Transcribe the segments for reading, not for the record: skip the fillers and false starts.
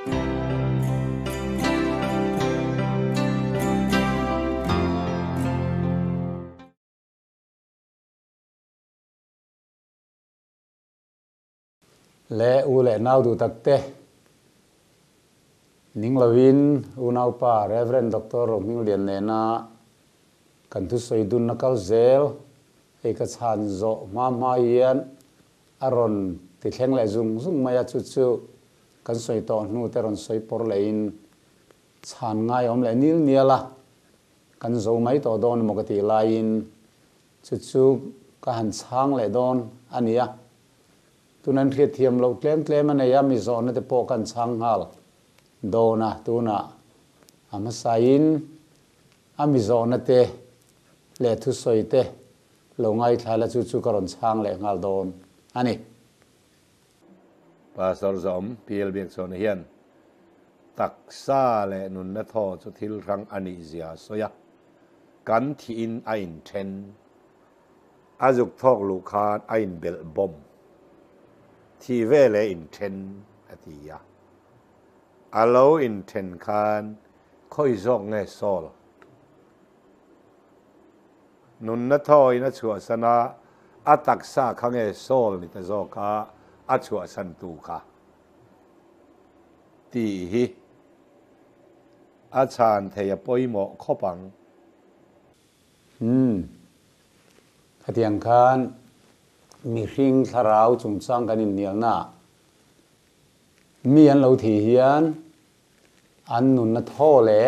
lẽ u lẽ nào du tắc tê ning lovin u nào pa Reverend Dr. Rohmingliana nena kan thu soi dun nakal zel ei ka chhan zawh ma hian aron ti thleng le zung maya chu kan soi to nu te ron soi por le in chhan ngai om le nil niala kan zo mai to don mo ka ti lai in chu ka han chang le don ania tunan khia thiam lo tlem ania mi zo na te po kan chang hal dona tuna amasain ami zo na te le thu soi te lo ngai thala chu karon chang le ngal don ani Pastor zawh pil Biakchhawna hian taksa le nun na tho chu thil hrang ani zia soya kan thi in a in then azuk thok lu khan a in bel bom thi ve le in then atia alo in then khan khoi zok nge sol nun na tho ina chua sana a taksa khange sol ni ta zo ka a chua san tu ka ti hi a chan thei poi mo khopang hatiang khan mi hring tharau chung chang kan in nial na mi an lo thi hian an nun na tho le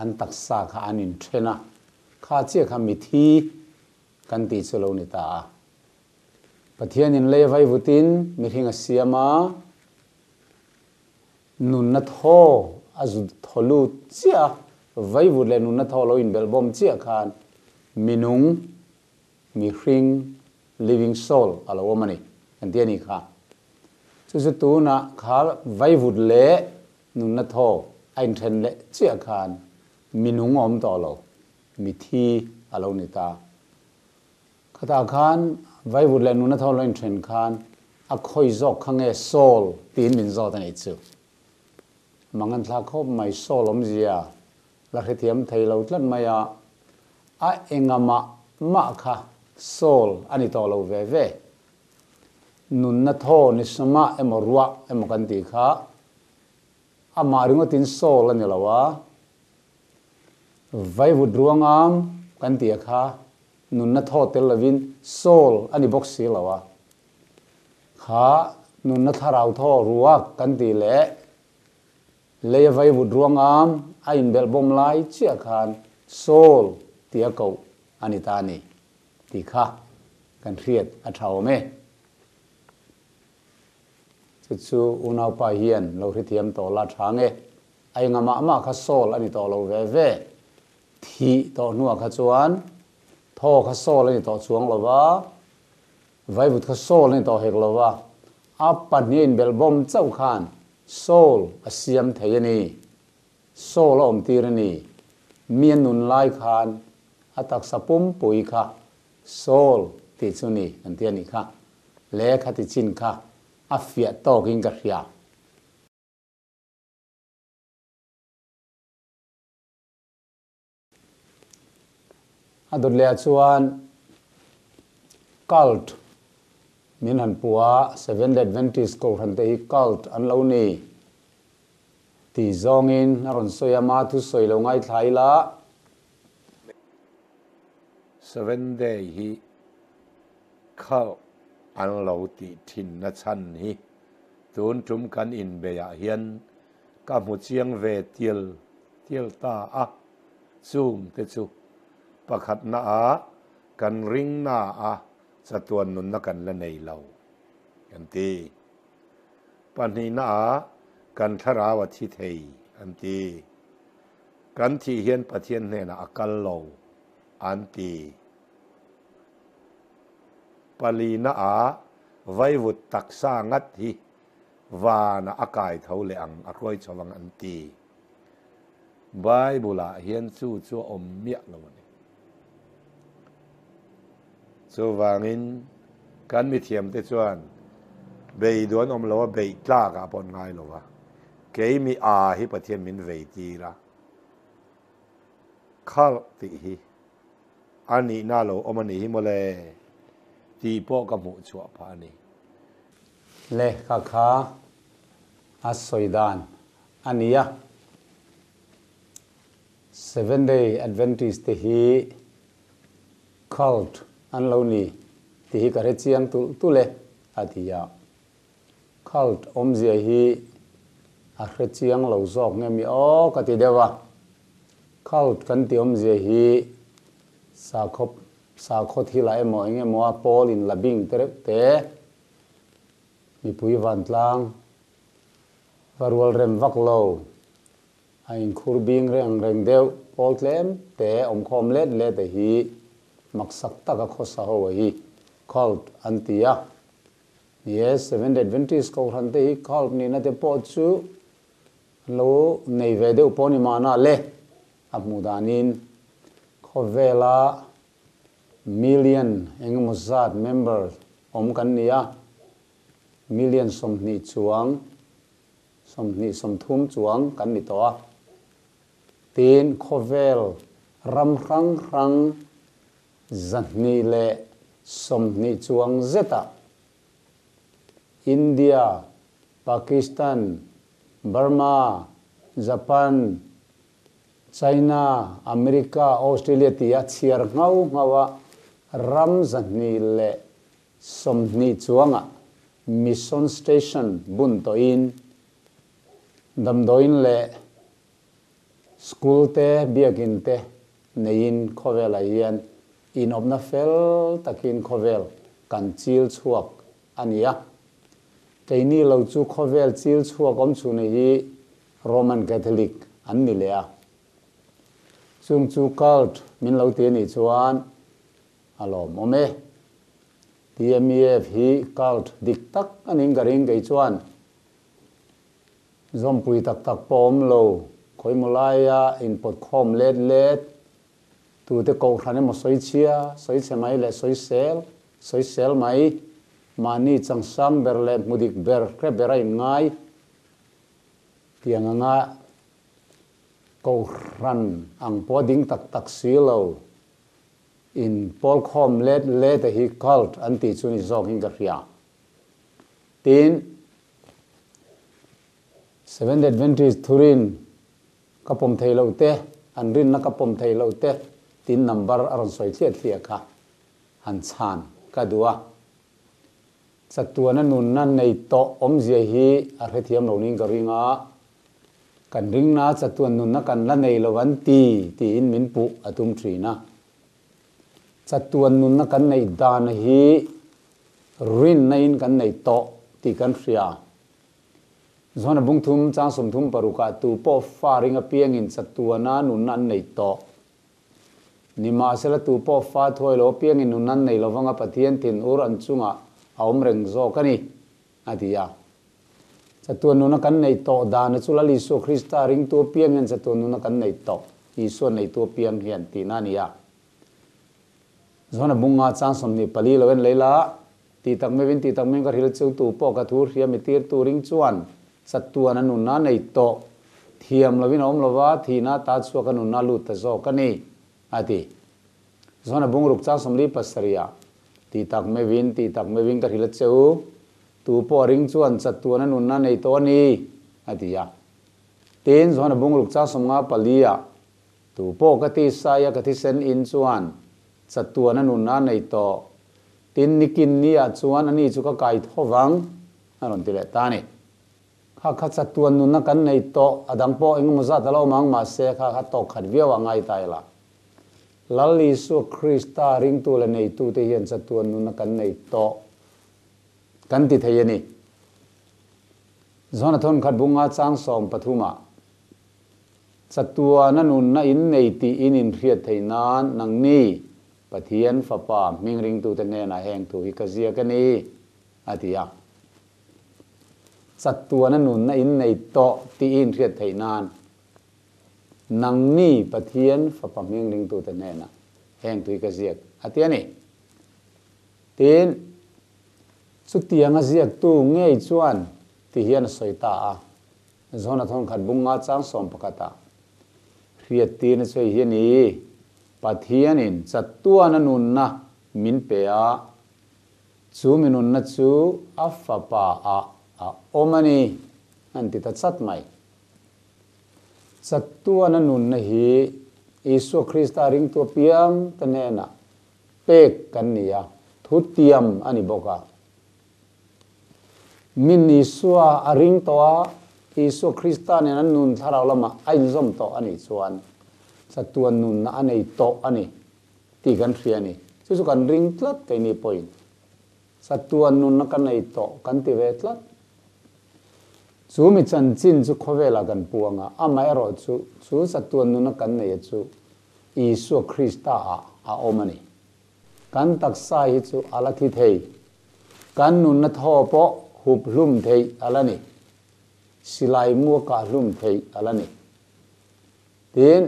an taksa kha an in thena kha che kha mi thi kan ti chulo ni ta pathian in le vai vutin mi hring a siama nun na tho azu tholu chia vai vu le nun na tho lo in bel bom chia khan minung mi hring living soul alo mani kan tiani kha chu tu na kha vai vu le nun na tho ain then le chia khan minung om to lo mi thi alo ni ta khata khan vai vu le nun na tho lo in then khan a khoi zok khange soul tin min zo ta nei chu mangan thla khop mai soul om zia la khethiam thei lo tlan maya a engama ma kha soul ani to lo ve nun na tho ni sama emorwa emokan ti kha ama ringo tin soul ani lawa vai vu druangam kan ti kha nun na tho tel lovin soul ani box si lawa kha nun na tharau tho ruwa kan ti le vai vu druangam a in bel bom lai chia khan soul tia ko ani ta ni ti kha kan riat a thau me chu unau pa hian lo ri thiam to la thange ai ngama ma kha soul ani to lo ve thi to nuwa kha chuan tho kha soul ani to chuang lova vai vut kha soul ani to hek lova a pan ni in bel bom chau khan soul asiam theiani soul om tirani mian nun lai khan atak sapum pui kha soul ti chuni an tiani kha le kha ti chin kha afia to king ka hria ador le chuan cult min han puwa Seventh Adventist ko han te cult an lo ni ti zongin aron soyama thu soi lo ngai thlai la 7 day hi khau an lo ti thin na chan hi tun tum kan in be ya hian ka mu chiang ve tial ta a zoom te chu pakhat na a kan ring na a chatuan nun na kan la nei lo kan ti pani na a kan thara wa thi thei an ti kan thi hian pathian nena akal lo an ti palina a vai vut taksa ngat hi wa na akai thau le ang akroi chawang an ti Bible hian chu om mia lo ni chu wangin kan mi thiam te chuan bei duan om lo bei tla ka pon ngai lo wa cái mi à hi bát thiên min về ti ra khal ti hi ani na lo omani hi mole ti po ka mu chua pa ni le kha kha asoidan ania 7-day Adventist te hi cult an lo ni ti hi ka re chiang tu le atia cult om zia hi a re chiang lo zawh nge mi o ka ti dewa cult kan ti om zia hi sa khot hi la emo nge mo Paul in labing te mipui van tlang varwal rem vak lo ain khur bing reng deu Paul tlem te om khom let le te hi maksak taka khosa ho hi cult antia yes 7 Adventist ko ran te hi cult ni na te po chu lo nei ve deu po ni mana le amudanin khovela million engmozat members om kan nia million som ni chuang som thum chuang kan ni to tin khovel ram hrang zahni le som ni chuang zeta India Pakistan Burma Japan China America Australia tia chiar ngawa ram zahni le som ni chuanga mission station bun to in damdoin le school te biakin te nein khovela hian in opna fel takin khovel kan chil chhuak ania teini lo chu khovel chil chhuak om chu nei hi Roman Catholic an ni le a chung chu cult min lo te ni chuan alom ome TMEF hi cult dik tak aning garing gei chuan zom pui tak pom lo khoi mulaya in pot khom let tu te ko khane mo soi chia soi chemai le soi sel mai mani changsam berle mudik ber kre berai ngai tianganga ko ran ang poding tak silo in pol khom let the hi cult anti chuni zong hinga ria tin 7 Adventist thurin kapom thailo te anrin na kapom thailo te tin number aron soi thlia kha han chhan ka duwa chatuana nun nan nei to om je hi a rethiam lo ning garinga kan ring na chatuan nun na kan la nei lo wan ti in min pu atum trina chatuan nun na kan nei dan hi rin nain kan nei to ti kan ria zona bung thum chang som thum paruka tu po faring a piang in chatuana nun nan nei to nima sela tu po fa thoi lo piang in nun nan nei lo wanga pathian tin ur an chunga aum reng zo kani adia chatuan nun kan nei to dan chula li so Krista ring tu piang in chatuan nun kan nei to iso nei tu piang hian ti na nia zona bunga chang som ni pali lowen leila ti tak mevin ti tak men ka hil cheu tu po ka thur ria mi tir tu ring chuan chatuan anu na nei to thiam lovin om lova thina ta chu ka nu na lu ta zo kani ati zona bung ruk chang som li pasaria ti tak mevin ka hil cheu tu po ring chuan chatuan anu na nei to ni ati ya tin zona bung ruk chang som nga palia tu po ka ti saya ka ti sen in chuan chatuan anu na nei to tin nikin nia chuan ani chu ka kai thowang aron tile tani kha chatuan nu na kan nei to adang po engmo za talo mang ma se kha to khat viawa ngai taila lalli su Krista ring tu le nei tu te hian chatuan nu na kan nei to kan ti thayani zona thon khat bunga chang som pathuma chatuan anu na in nei ti in riat thainan nang ni pathian fapa mingring tu te nena heng tu hi kazia kani atia chatuan nun na in nei to ti in riat thainan nang ni pathian fapa mingring tu te nena heng tu hi kazia atia ni tin chu tianga ziak tu ngei chuan ti hian soita a zona thon khat bunga chang som pakata riat tin chei hiani pathianin chatuana nun na min pe a chu minun na chu afapa a omani anti ta chat mai chatuana nun na hi Isu Krista ring tu piang ta nena pek kan nia thutiam ani boka min Isua aring toa Isu Krista ne nan nun tharau lama ai zom to ani chuan chatuan nun na anei to ani ti kan hriani chu kan ring tlat kai ni point chatuan nun na kan nei to kan ti ve tlat chu mi chan chin chu khowela kan puanga amai ro chu chatuan nun na kan nei chu Isu Krista a omani kan taksa hi chu alathi thei kan nun na tho po hup hlum thei alani silai mua ka hlum thei alani tin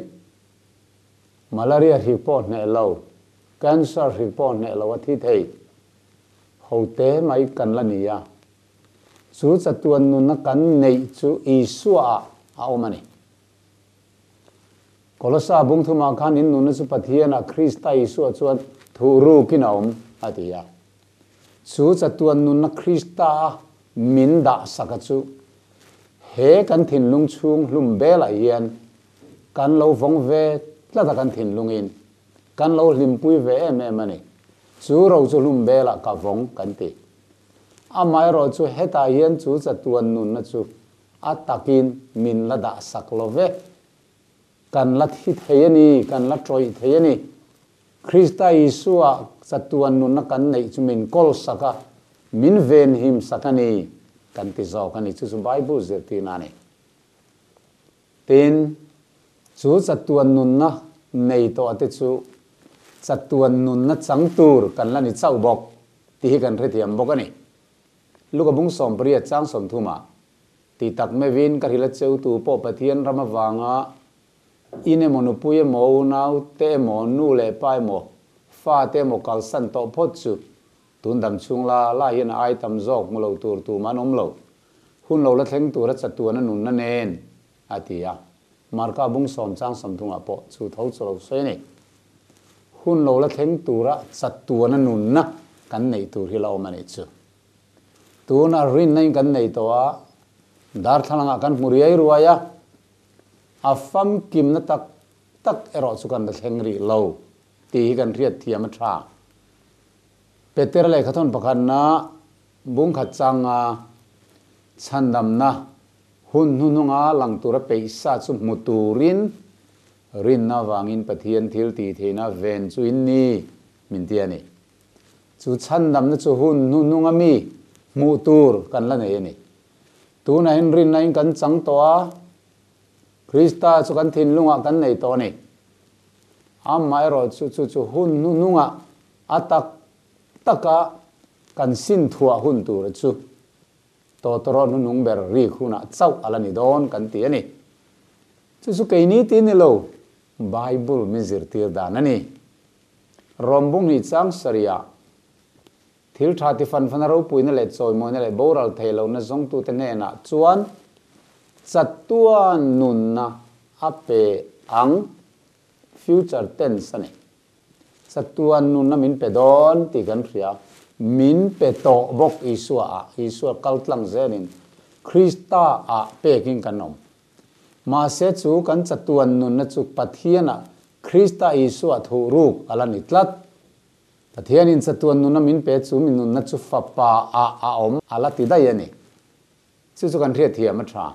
malaria report ne lo cancer report ne lo thi thei hote mai kan la nia chu chatuan nun na kan nei chu Isu a omani Kolosa bung thuma khan in nun chu pathiana Krista Isu chuan thuru kinaum atia chu chatuan nun na Krista min da sakachu he kan thin lung chung hlum bela hian kan lo vong ve tlata kan thin lungin kan lo limpui ve mani chu ro chu hlum bela ka vong kan ti amai ro chu heta hian chu chatuan nun na chu atakin min la da saklove kan la thi theyani kan la troi theyani Krista Isua chatuan nun na kan nei chu min kol saka min ven him sakani kan ti zawh kani chu Bible zirti na ni tin chu chatuan nun na nei to ate chu chatuan nun na changtur kan la ni chau bok ti kan rethiam bok ani luka bung som priya chang som thuma ti tak me vin ka hila cheu tu po pathian ramawanga ine monupuye mo nau te mo nu le pai mo fa te mo kal san to phot chu tundam chung la hian ai tam zawh mulo tur tu manom lo hun lo la thleng tur a chatuana nun na nen atia marka bung som chang som thunga po chu thau cholo sei ni hun lo la thleng tura chatuana nun na kan nei tur hi lo mani chu tuna rin nei kan nei to a dar thalanga kan muriai ruaya afam kim na tak ero chu kan thlengri lo ti kan riat thiam tha peter le khathon pakhan na bung khat changa chandam na hun hununga lang tura peisa chu muturin rin na wangin pathian thil ti theina ven chu inni min tiani chu chandam na chu hun hununga mi mutur kan la nei ni tu na in rin na in kan chang to a Krista chu kan thin lunga kan nei to ni amai ro chu hun hununga atak taka kan sin thua hun tur chu to toro nu nung ber ri khuna chau alani don kan ti ani chu ke ni ti ni lo Bible mi zir tir dan ani rombung ni chang saria thil tha ti fan ro puina le choi mo ne le boral thelo na zong tu te nena chuan chatuan nun na ape ang future tense ani chatuan nun na min pe don ti kan ria min pe to bok Isua kaltlang zenin Krista a peking kanom ma se chu kan chatuan nun na chu pathiana Krista Isua thuruk alani tlat pathianin chatuan nun na min pe chu min nun na chu fapa a om alati dai ani chu kan ria thiam tha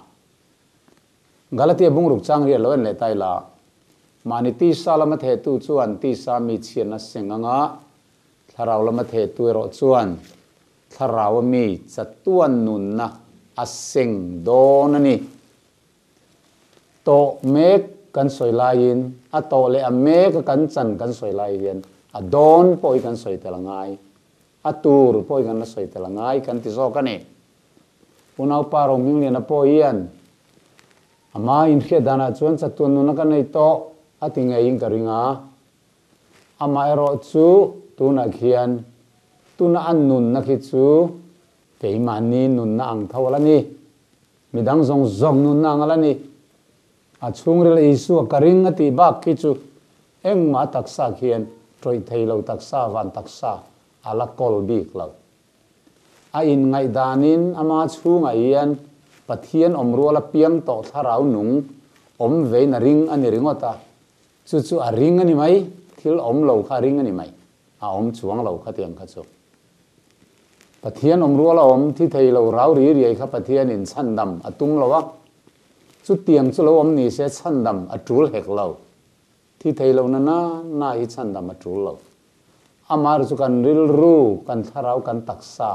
galatia bungruk chang ria loen le tai la mani ti salama the tu chuan ti sa mi chian na senganga tharau lama the tu ro chuan tharau mi chatuan nun na aseng donani to mek kan soilain a to le a mek kan chan kan soilai hian a don poi kan soi telangai a tur poi kan la soi telangai kan ti zo kani unau pa Rohmingliana po hian ama in khia dana chuan chatuan nun na kan nei to atinga in karinga ama ero chu tuna khian tuna an nun na khi chu keimani nun na ang thawlani midang zong zong nun na ngalani a chungril isu karing ati bak kichu engma taksa khian troi theilo taksa van taksa ala kol bik lo a in ngai danin ama chunga hian pathian omruala piang to tharau nung om ve na ring ani ringota chu chu a ring ani mai thil om lo kha ring ani mai a om chuang lo kha tiang kha chu pathian omruala om thi theilo rau ri ri kha pathian in chandam atum lowa chu tiang chu lo om ni se chandam atul hek lo thi theilo na na hi chandam atul lo amar chu kan ril ru kan tharau kan taksa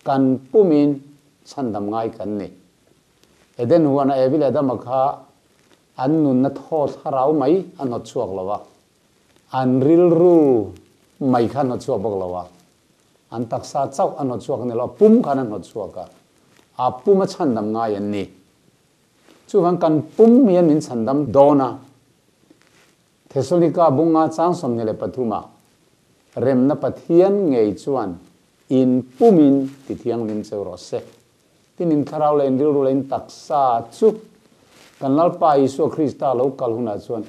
kan pumin chandam ngai kan ni eden huana evil adam kha an nun na tho tharau mai an hot chuak lawa an ril ru mai khan hot chuak bok lawa an taksa chau an hot chuak ni lo pum khan an hot chuak ka a pum chandam ngai an ni chu wang kan pum mian min chandam dona Thessalonica bunga chang som ni le pathuma rem na pathian ngei chuan in pumin ti thiang lim cheu rawhse tinin tharau len ril ru len taksa chu kan lalpa isu krista lo kal huna chuan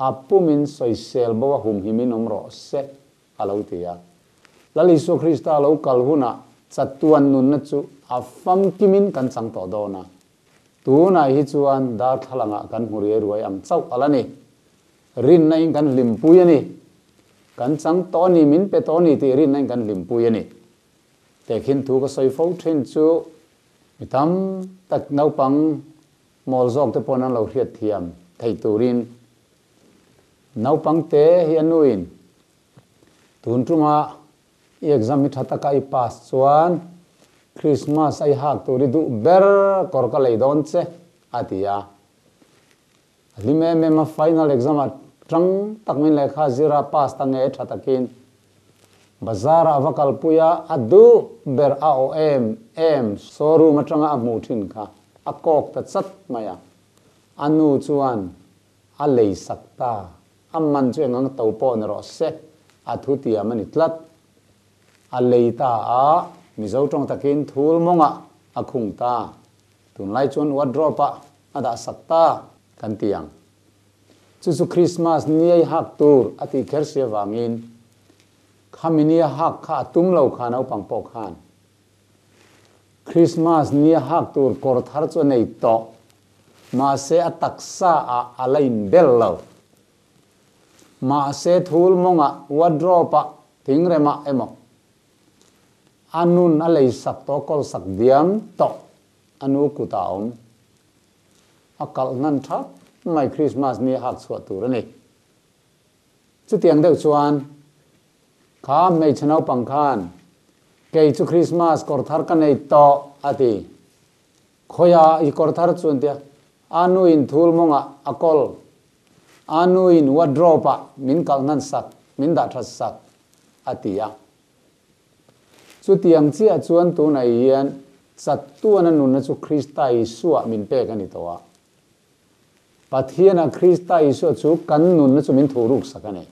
a pumin soisel bawa hum himin om rawhse alo tia lal isu krista lo kal huna chatuan nun na chu a fam kimin kan chang to dona tuna hi chuan dar thalanga kan huri ruai am chau alani rin nai kan limpui ani kan chang to ni min pe to ni ti rin nai kan limpui ani te khin thu ka soi fo thin chu mitam tak nau pang mol zok te pon an lo hriat thiam thei turin nau pang te hian nuin tun tuma exam mi thata kai pass chuan Christmas ai hak turi du ber kor ka lei don che atia lime me ma final exam at hrang takmin lekha zira pass ta nge thatakin bazara avakal puya adu ber em showroom atanga amu thin kha akok ta chat maya anu chuan a lei sakta amman chu engang to po ne rawhse athuti amani tlat a leita a mizo tong takin thul monga akhung ta tunlai chun wardrobe ada sakta kan tiang chu Christmas ni ai hak tur ati kherse wangin khaminia hak kha tum lo khanau pangpo khan Christmas ni hak tur kor thar chu nei to ma se ataksa a alain bello ma se thul monga wardrobe tingrema emo anun alei sak to kol sak diam to anu kutaom akal nan thap mai Christmas ni hak chhuat tur ani chu tiang deuh chuan kha mei chanau pangkhan kei chu Christmas kor thar ka nei to ati khoya I kor thar chun tia anu in thul monga akol anu in wardrobe min kal nan sak min da thas sak atia chu tiang chi a chuan tu nai hian chatuan anun na chu Krista Isu min pe kan I towa pathiana Krista Isu chu kan nun na chu min thuruk sakane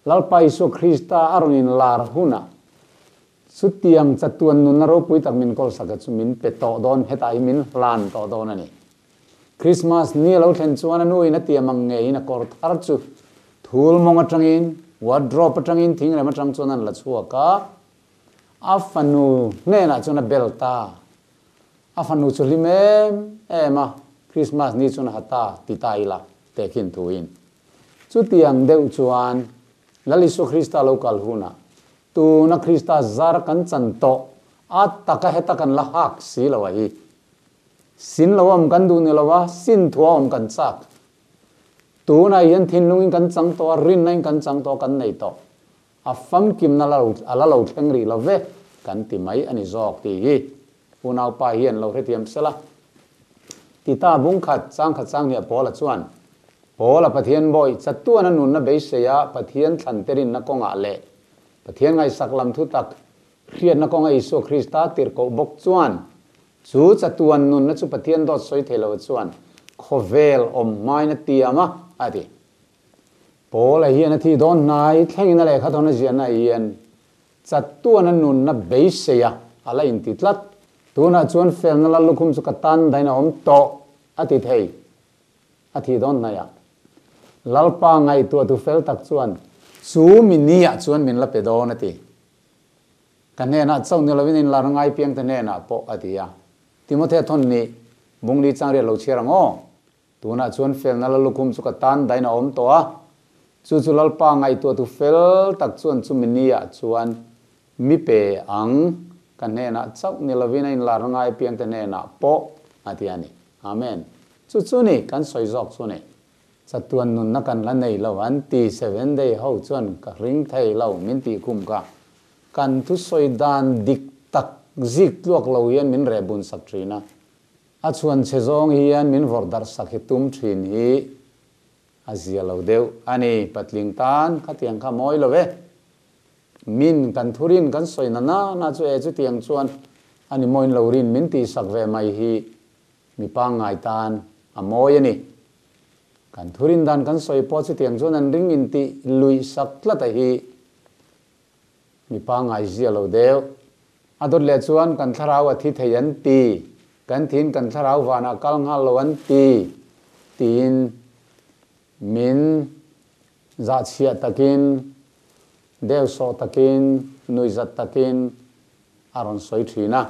lalpa Isu Krista arungin lar huna chu tiang chatuan nun na ro pui tak min kol saka chu min pe to don hetai min lan to don ani Christmas ni lo thlen chuan anu ina tiamang nge ina kor thar chu thul monga tangin wardrobe tangin thingre ma tang chuan an la chuaka afanu nena chuna belta afanu chulime ema Christmas ni chuna hata titaila tekin tuin chu tiang deuh chuan lalisu Krista local huna tu na Krista zar kan chanto at taka heta kan la hak si lawa hi sin lawam kan du ni lawa sin thuam kan chak tu na yan thin lungin kan chang to rin nai kan chang to kan nei to afam kim na ala lo thengri love kan ti mai ani zok ti hi punau pa hian lo retiam sala ti ta bung khat chang ni pola chuan pola pathian boy chatuan anun na beiseya pathian thanterin na konga le pathian ngai saklam thu tak khian na konga Isu Krista tir ko bok chuan chu chatuan nun na chu pathian dot soi thelo chuan khovel om mai na tiama ati pola hian thi don nai thlengina le khathona jian na hian chatuan anun na beiseya ala in titlat tuna chuan fel na la lukhum chu katan daina om to ati thei athi don na ya lalpa ngai tu fel tak chuan chu minia chuan min la pe don ati kan nena chau ni lovin in la rangai piang te nena pawh ati ya timothe thon ni bungli changre lo chirango tuna chuan fel na la lukhum chu katan daina om to a chu lalpa ngai tu fel tak chuan chu minia chuan mi pe ang kan nena chau ni lovin in la rangai piang te nena pawh ati ani amen chu ni kan soi jok chu ni chatuan nun na kan la nei lo an ti 7 day ho chuan ka ring thei lo min ti kum ka kan thu soi dan dik tak zik luak lo hian min rebun sak trina a chuan chezong hian min vordar sak hi tum thin hi azia lo deu ani patling tan khatiang kha moi lo ve min kan thurin kan soi na chu e chu tiang chuan ani moin lo rin min ti sak ve mai hi mi pa ngai tan a moi ani kan thurin dan kan soi po chu tiang chuan an ring in ti lui sak tla ta hi mi pa ngai zia lo deu adot le chuan kan tharau a thi thei an ti kan thin kan tharau wana kal nga lo an ti tin min za chia takin deu so takin nuizat takin aron soi thina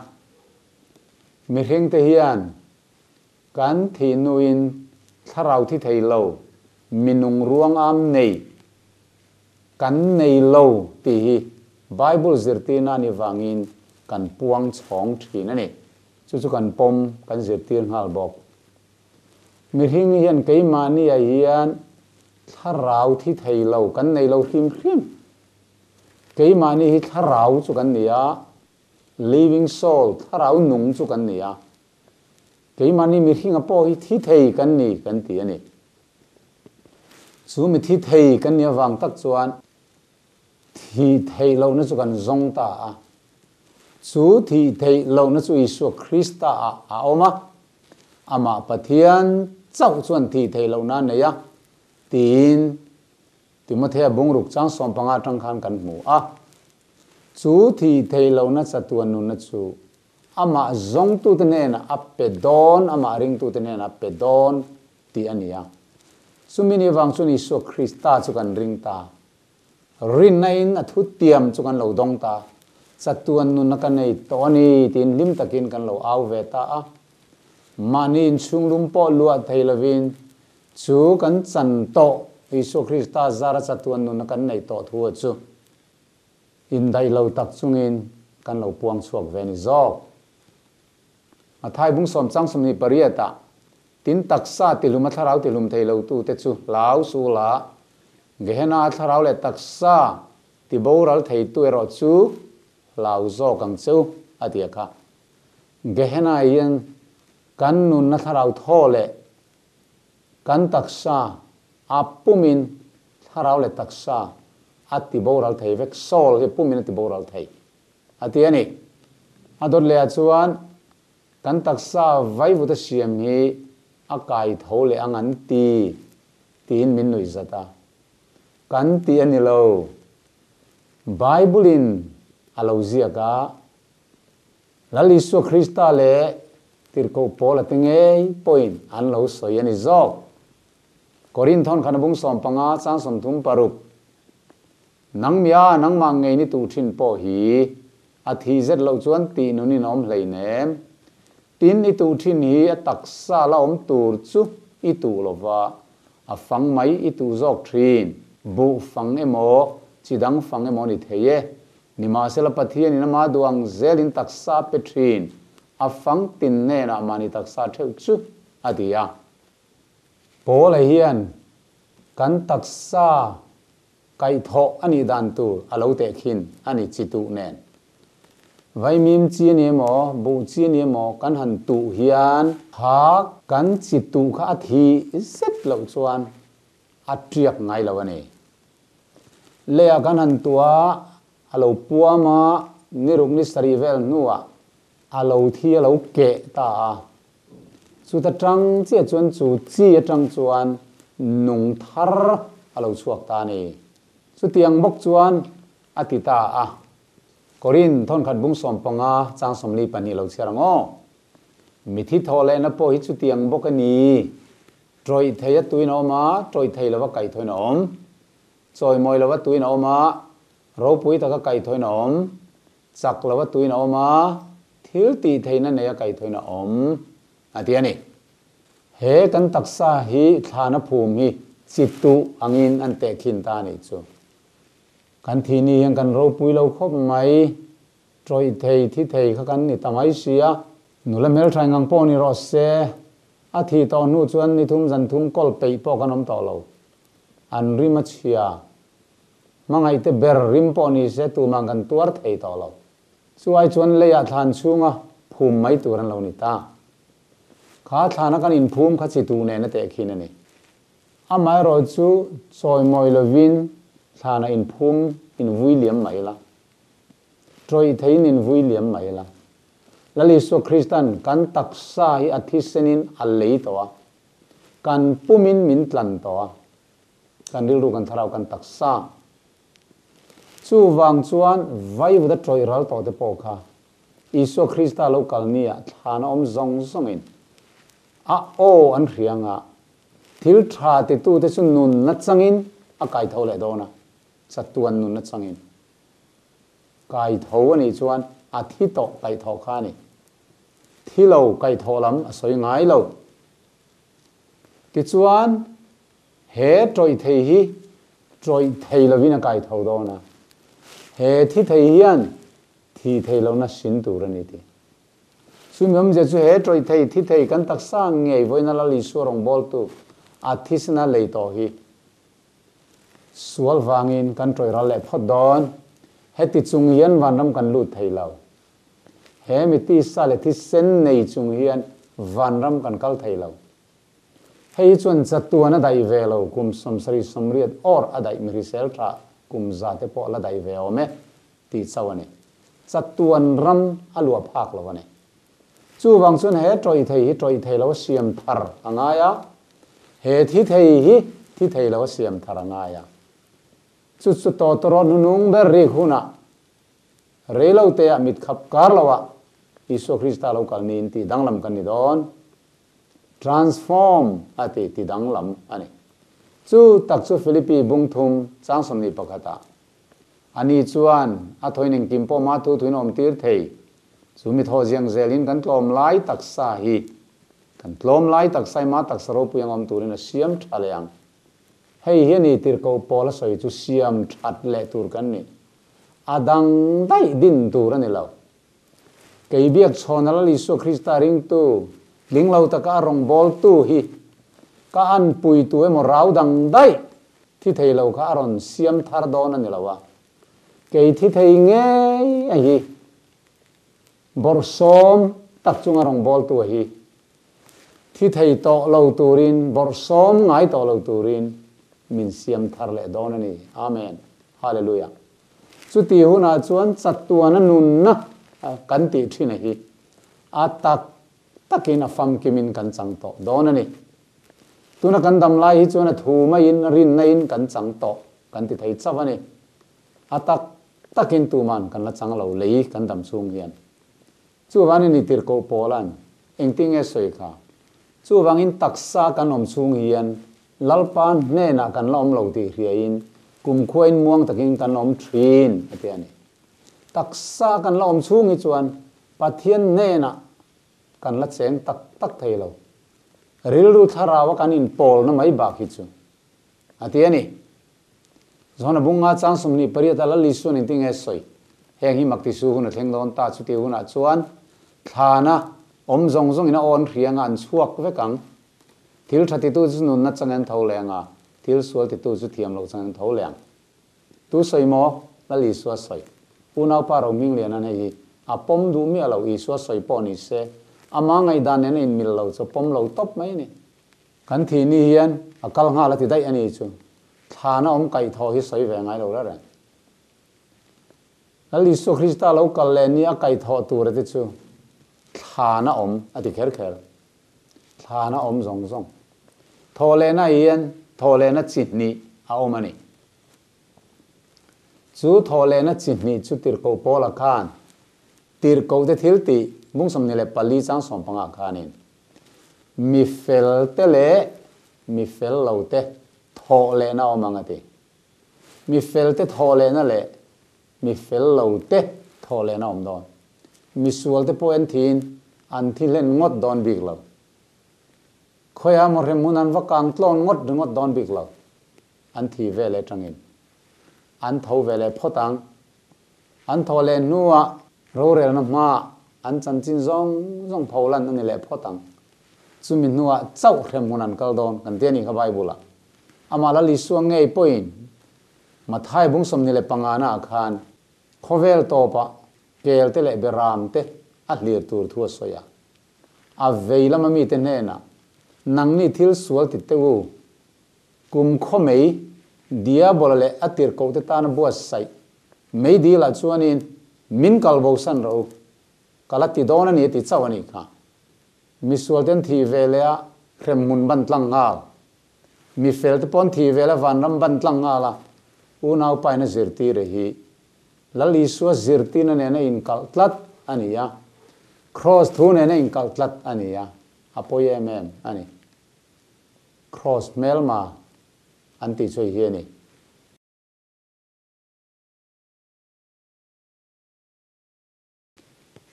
mi hring te hian kan thi nuin tharau thi thei lo minung ruang am nei kan nei lo ti hi bible zirtina ni wangin kan puang chhong thina ni chu kan pom kan zirtir ngal bok mi hring hian keimani a hian tharau thi thei lo kan nei lo hrim keimani hi tharau chu kan nia living soul tharau nung chu kan nia keimani mi hring a po hi thi thei kan ni kan ti ani chu mi thi thei kan nia wang tak chuan thi thei lo na chu kan zong ta a chu thi thei lo na chu isu krista a oma ama pathian chau chuan thi thei lo na ne ya tin timothe bungruk chang som panga tang khan kan mu a chu thi thei lo na chatuan nu na chu ama zong tu te nena ape don ama ring tu te nena ape don ti ania sumini wang chu ni so krista chu kan ring ta rin nain a thu tiam chu kan lo dong ta chatuan nu na kan nei to ni tin lim takin kan lo au ve ta a manin chunglum po lua theilovin chu kan chan to isu krista zara chatuan nu na kan nei to thu chu in dai lo tak chungin kan lo puang chuak ve ni zok a thai bung som chang som ni pariata tin taksa tilum tharau tilum thei lo tu te chu lau su la gehena tharau le taksa ti boral thei tu ero chu lau zo kang chu atia kha gehena yen kan nun na tharau thole kan taksa apumin tharau le taksa ati boral thei vek sol he pumin ati boral thei ati ani ador le chuan kan taksa vai vuta siam hi akai thole angan ti tin min nui zata kan ti ani lo bible in alo zia ka lalisu krista le tirko pola tengei point an lo soi ani zok korinthon khanabung som panga chang som thum paruk nangmia nangma ngei ni tu thin po hi athi zet lo chuan ti nu ni nom hlei nem tin i tu thin hi a taksa la om tur chu i tu lova a fang mai i tu zok thin bu fang emo chidang fang emo ni theye ni ma sela pathian ni ma duang zelin taksa petrin a fang tin nena mani taksa theu chu adia pawh hian kan taksa kai tho ani dan tu alo te khin ani chitu nen vai mim chi ni mo bu chi ni mo kan han tu hian ha kan chitu kha thi set lo chuan atriak ngai lo ani le kan han tua alo puama niruk ni sarivel nuwa alo thi alo ke ta chu ta tang che chuan chu chi atang chuan nung thar alo chuak ta ni chu tiang bok chuan atita a Korin thon khat bung som panga chang som li pani lo chirango mi thi thole na po hi chu tiang bokani troi theya tuin oma troi thei lawa kai thoina om choi moi lawa tuin oma ro pui taka kai thoina om chak lawa tuin oma thil ti theina neya kai thoina om atiani he kan taksa hi thana phum hi chitu angin ante khin ta ni chu kan thi ni yang kan ro pui lo khop mai troi thei thi thei kha kan ni tamai sia nula mel thai ngang po ni rawhse a thi to nu chuan ni thum zan thum kol pei po kan om to lo an rima chia mangai te ber rim po ni se tu mang kan tuar thei to lo chuai chuan le ya than chunga phum mai turan lo ni ta kha thana kan in phum kha chi tu ne na te khin ani a mai ro chu choi moi lo vin thana in phum in William mai la troi thein in William mai la lali so Christian kan taksa hi athisenin alei towa kan pumin min tlan towa kan rilru kan tharau kan taksa chu wang chuan vai vuda troi ral to te pokha iso Christa local nia thana om zong zongin a o an rianga thil tha te tu te chu nun na changin a kai thole dona chatuan nun na changin kai tho ani chuan a thi to kai tho kha ni thi lo kai tho lam a soi ngai lo ti chuan he troi thei hi troi thei lovina kai tho do na he thi thei hian thi thei lo na sin tur ani ti sumam je chu he troi thei thi thei kan tak sang ngei voina la li so rong bol tu a thisna lei to hi sual wangin kan troi ra le phot don heti chung hian vanram kan lut thei lo he mi ti sa le thi sen nei chung hian vanram kan kal thei lo hei chuan chatuana dai ve lo kum somsari somriat or adai mi sel tha kum za te po la dai ve ome ti chawani chatuan ram alua phak lo ane chu wang chun he troi thei lo siam thar angaya he thi thei lo siam thar angaya chu chu to toro nunung ber ri khuna re lo te amit khap kar lawa iso Christa lo kal nin ti danglam kan ni don transform ati ti danglam ani chu tak chu Philippi bung thum chang som ni pakata ani chuan a thoining kimpo ma thu thuinom tir thei chu mi tho jiang zelin kan tlom lai taksa hi kan tlom lai taksai ma taksaro puyang om turin a siam thaleang hei hiani tir ko pola soi chu siam that le tur kan ni adang dai din tur ani lo kei Biakchhawna la Iso Christa ring tu ling lo taka rong bol tu hi ka an pui tu emo rau dang dai thi thei lo kha aron siam thar don ani lawa kei thi thei nge a hi bor sawm tak chunga rong bol tu hi thi thei to lo turin bor sawm ngai to lo turin min siam thar le don ani amen hallelujah chu ti huna chuan chatuana nun na kan ti thina hi atak takin afam kimin kan chang to don ani tuna kan dam lai hi chuan thu mai in rin na in kan chang to kan ti thei chawani atak takin tu man kan la chang lo lei kan dam chung hian chu wani ni tir ko polan engting e soi kha chu wangin taksa kan om chung hian Lalpan nena kan lom lo ti hriain kum khuain muang takin kan lom thin atiani taksa kan lom chung hi chuan pathian nena kan la cheng tak tak thei lo rilru tharawa kan in pol na mai ba khi chu atiani zona bunga chang sumni pariata la lisun in ting e soi heng hi makti su huna thleng don ta chu ti huna chuan thana om zong zong ina on hrianga an chhuak ve kang thil thati tu chu nun na changan tho lenga thil sual ti tu chu thiam lo changan tho leng tu soi mo la li suwa soi unau pa Rohmingliana nei a pom du mi alo I suwa soi po ni se ama ngai dan ne in mil lo chu pom lo top mai ni kan thi ni hian akal nga la ti dai ani chu thana om kai tho hi soi ve ngai lo ra la li so Christa lo kal le ni a kai tho tu re ti chu thana om ati kher kher thana om zong zong thole na hian thole na chit ni a om ani chú thọ lệ na chỉ ni chú tir câu po là khan tir câu te thil ti bung som ni le pali chang som panga khanin mi fel te le mi fel lo te thọ lệ na omanga ti mi fel te thọ lệ na le mi fel lo te thọ lệ na om don mi sual te po en thin an thi len ngot don big lo khoya mo remun an wakang tlon ngot don big lo an thi ve le tangin an thâu về lại phốt tăng an thâu lên nua rô rè nó mà an chân chín rong phâu lần anh lại phốt tăng chú mình nua châu khem muốn ăn câu đòn cần tiền gì các bài bula ama là lý suang ngay point mà thay bung som ni lại pangana khan khovel to pa kel te lại beram te Thlirtu thua soya a vei lama mi te nena nang ni thil sual ti teu kum kho mei dia bolale atir ko te tan bo sai mei di la chuanin min kalbo san ro kalati dona ni ti chawani kha misual ten thi velea krem mun ban tlang ngal mi fel te pon thi vela van ram ban tlang ngala u nau pai na zirti re hi lali suwa zirti na ne na in kal tlat ania cross thu ne na in kal tlat ania apoye mem ani cross melma anti choi hian ni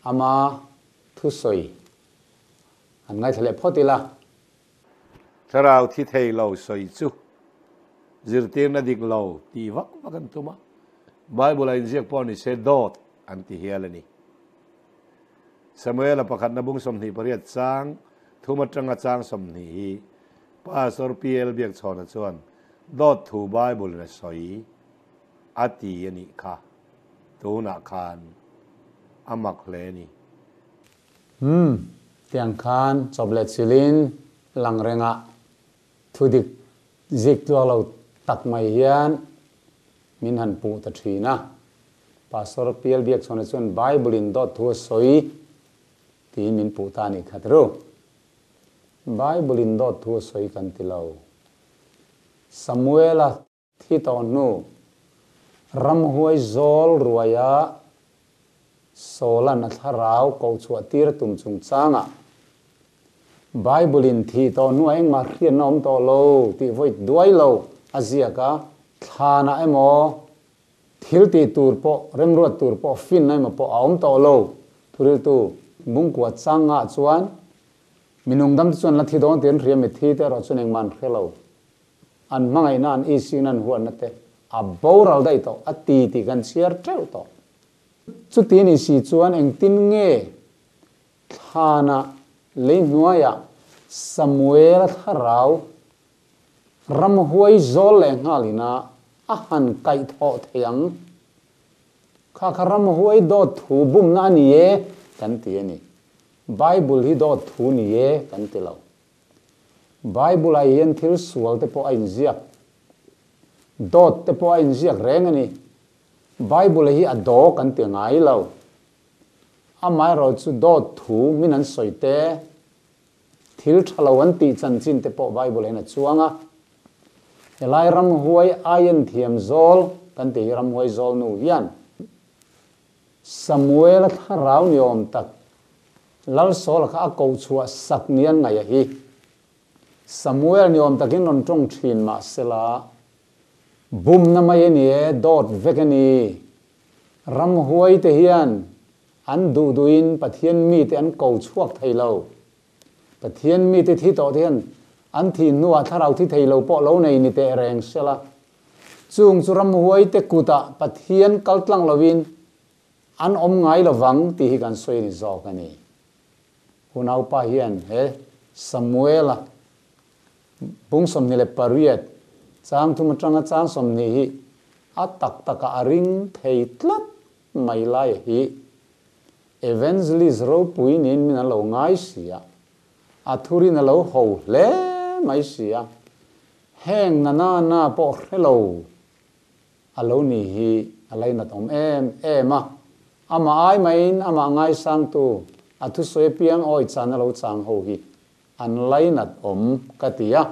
ama thu soi an ngai thale photila Sarau thi thei lo soi chu zirtir na dik lo ti vak vakan tuma Bible in ziak pon se dawt anti hialani Samuela pakhat na bung som ni pariat chang thuma tanga chang som ni pastor pl Biakchhawna chuan dawt thu Bible na soi ati ani kha tuna khan amak le ni tiang khan choblet silin lang renga thudik zik tu lo tak mai hian min han pu ta thina pastor pl Biakchhawna chuan Bible in dawt thu soi ti min pu ta ni khatro Bible in dawt thu soi kan ti lo Samuela thi to nu ram huai zol ruaya solan atharau ko chua tir tum chung changa Bible in thi to nu eng ma khian nom to lo ti voi duai lo azia ka thana emo thil ti tur po rem ruat tur po fin nai ma po aum to lo Thlirtu mung kwa changa chuan minung dam chuan la thi don ten riam mi thi te ro chuan eng man khelo an mangai nan i sinan huan na te a boral dai to a ti kan chiar treu to chu ti ni si chuan eng tin nge thana le nuaya Samuela tharau ram huai zol le ngalina a han kai tho thiang kha ram huai do thu bum na ni e kan ti ani Bible hi do thu ni e kan ti lo Bible ai hian thil sual te po ai ziak dot te po ai ziak reng ani Bible hi a do kan ti ngai lo amai ro chu dot thu min an soite thil thalo an ti chan chin te po Bible na chuanga elai ram huai ayan thiam zol kan ti ram huai zol nu hian Samuel tharau ni om tak lal sol kha ko chua sak nian ngai hi Samuel ni om takin non tong thin ma sela bum na mai ni e dot vekani ram huai te hian an du in pathian mi te an ko chuak thailo pathian mi te thi to thian an thi nuwa tharau thi thailo po lo nei ni te reng sela chung chu ram huai te kuta pathian kaltlang lovin an om ngai lawang ti hi kan soi ni zo kani hunau pa hian he Samuela bung som ni le pariat chang thuma tanga chang som ni hi a tak taka aring thei tlat mai lai hi evangelist ro puin in min lo ngai sia a thurin lo ho le mai sia heng na po hello alo ni hi alai na tom em ama ai main ama ngai sang tu athu soi piang oi chan lo chang ho hi an lai nat om katia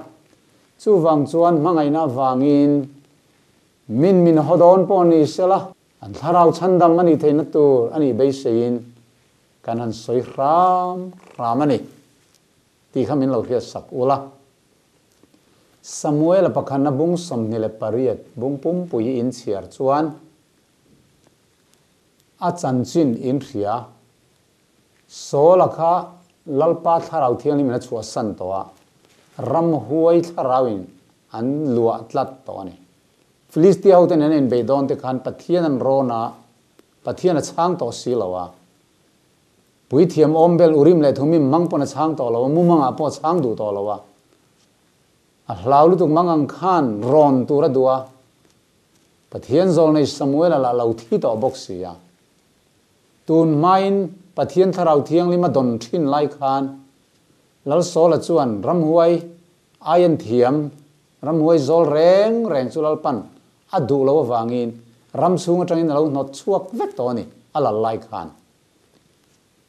chu wang chuan mangai na wangin min hodon poni sela an tharau chandam ani theina tur ani beisein kan han soi ram ramani ti khamin lo hria sak ula Samuela pakhanna bung som nile pariat bung pum pui in chiar chuan a chanchin in hria sola kha lalpa tharau thiang ni mena chua san towa ram huai tharawin an lua tlat to ani Philistia hoten en beidon te khan pathian an rona pathian a chang to silawa pui thiam ombel urim le thumi mangpona chang to lawa mumanga po chang du to lawa a hlau lu tuk mangang khan ron tura dua pathian zol nei Samuela la lau thi to boxia tun main pathian tharau thiang lima don thin lai khan lal sola chuan ram huai ayan thiam ram huai zol reng reng chu Lalpan adu lo wangin ram chunga tangin lo not chhuak vek to ni ala lai khan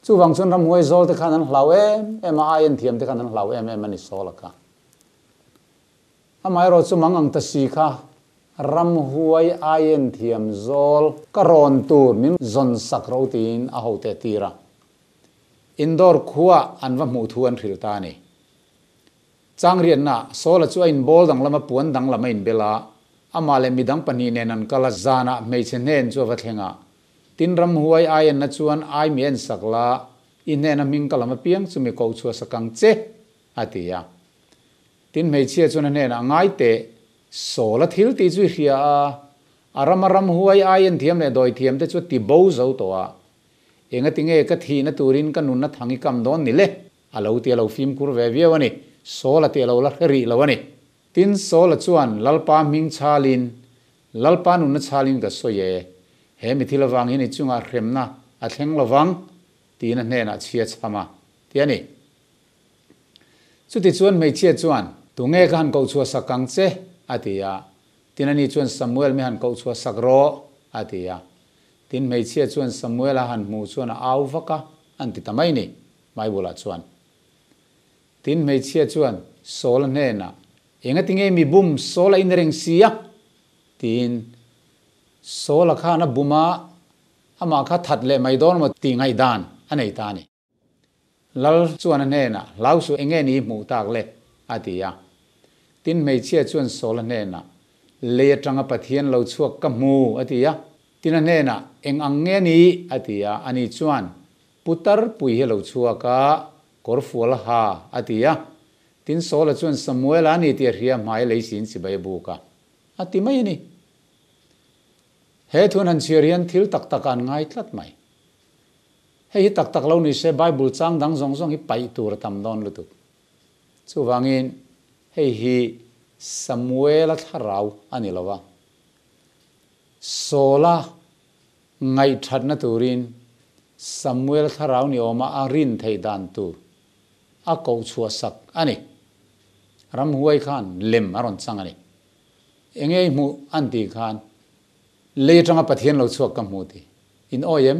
chu wang chun ram huai zol te khan an hlau em ayan thiam te khan an hlau em ani sola ka amai ro chu mangang ta si kha ram huai ayan thiam zol karon tur min zon sak ro tin a hote tira indoor khuwa anwa mu thuan thil ta ni chang rian na sola chu in bol dang lama puan dang lama in bela amale midang pani nenan kala zana mei chen chu wa thenga tin ram huai ayan na chuan ai mien sakla in nena ming kalama piang chu mi ko chu sakang che atia tin mei chia chuna nena ngai te sola thil ti chu hria aram huai ayan thiam le doi thiam te chu ti bo zo to a enga tinge ka thi na turin ka nun na thangi kam don ni le alo ti alo film kur ve ve wani sola ti alo la ri lawani tin sola chuan lalpa ming chalin lalpa nun na chalin ka soye he mi thila wang hi ni chunga hremna a thleng lawang ti na nena chia chama ti ani chu ti chuan mei chia chuan tu nge kan ko chua sakang che atia tinani chuan Samuel mi han ko chua sakro atia tin mei chia chuan Samuela han mu chuan au vaka an ti tamai ni mai bola chuan tin mei chia chuan sol nena enga tinge mi bum sola in reng sia tin sola khana buma ama kha that le mai don ma ti ngai dan anei ta ni lal chuan nena lau su enge ni mu tak le atia tin mei chia chuan sola nena le tanga pathian lo chuak ka mu atia tina nena eng ange ni atia ani chuan putar pui he lo chuaka kor fual ha atia tin sola chuan Samuela ni ti ria mai leisin si bai buka ati mai ni he thun han chirian thil tak takan ngai tlat mai he tak tak lo ni se Bible chang dang zong zong hi pai tur tam don lu tu chu wangin hi Samuela tharau ani lawa sola ngai thatna turin Samuel tharau ni oma arin thei dan tur a ko chua sak ani ram huai khan lem aron chang ani engei mu anti khan le tanga pathian lo chuak kam mu ti in oyem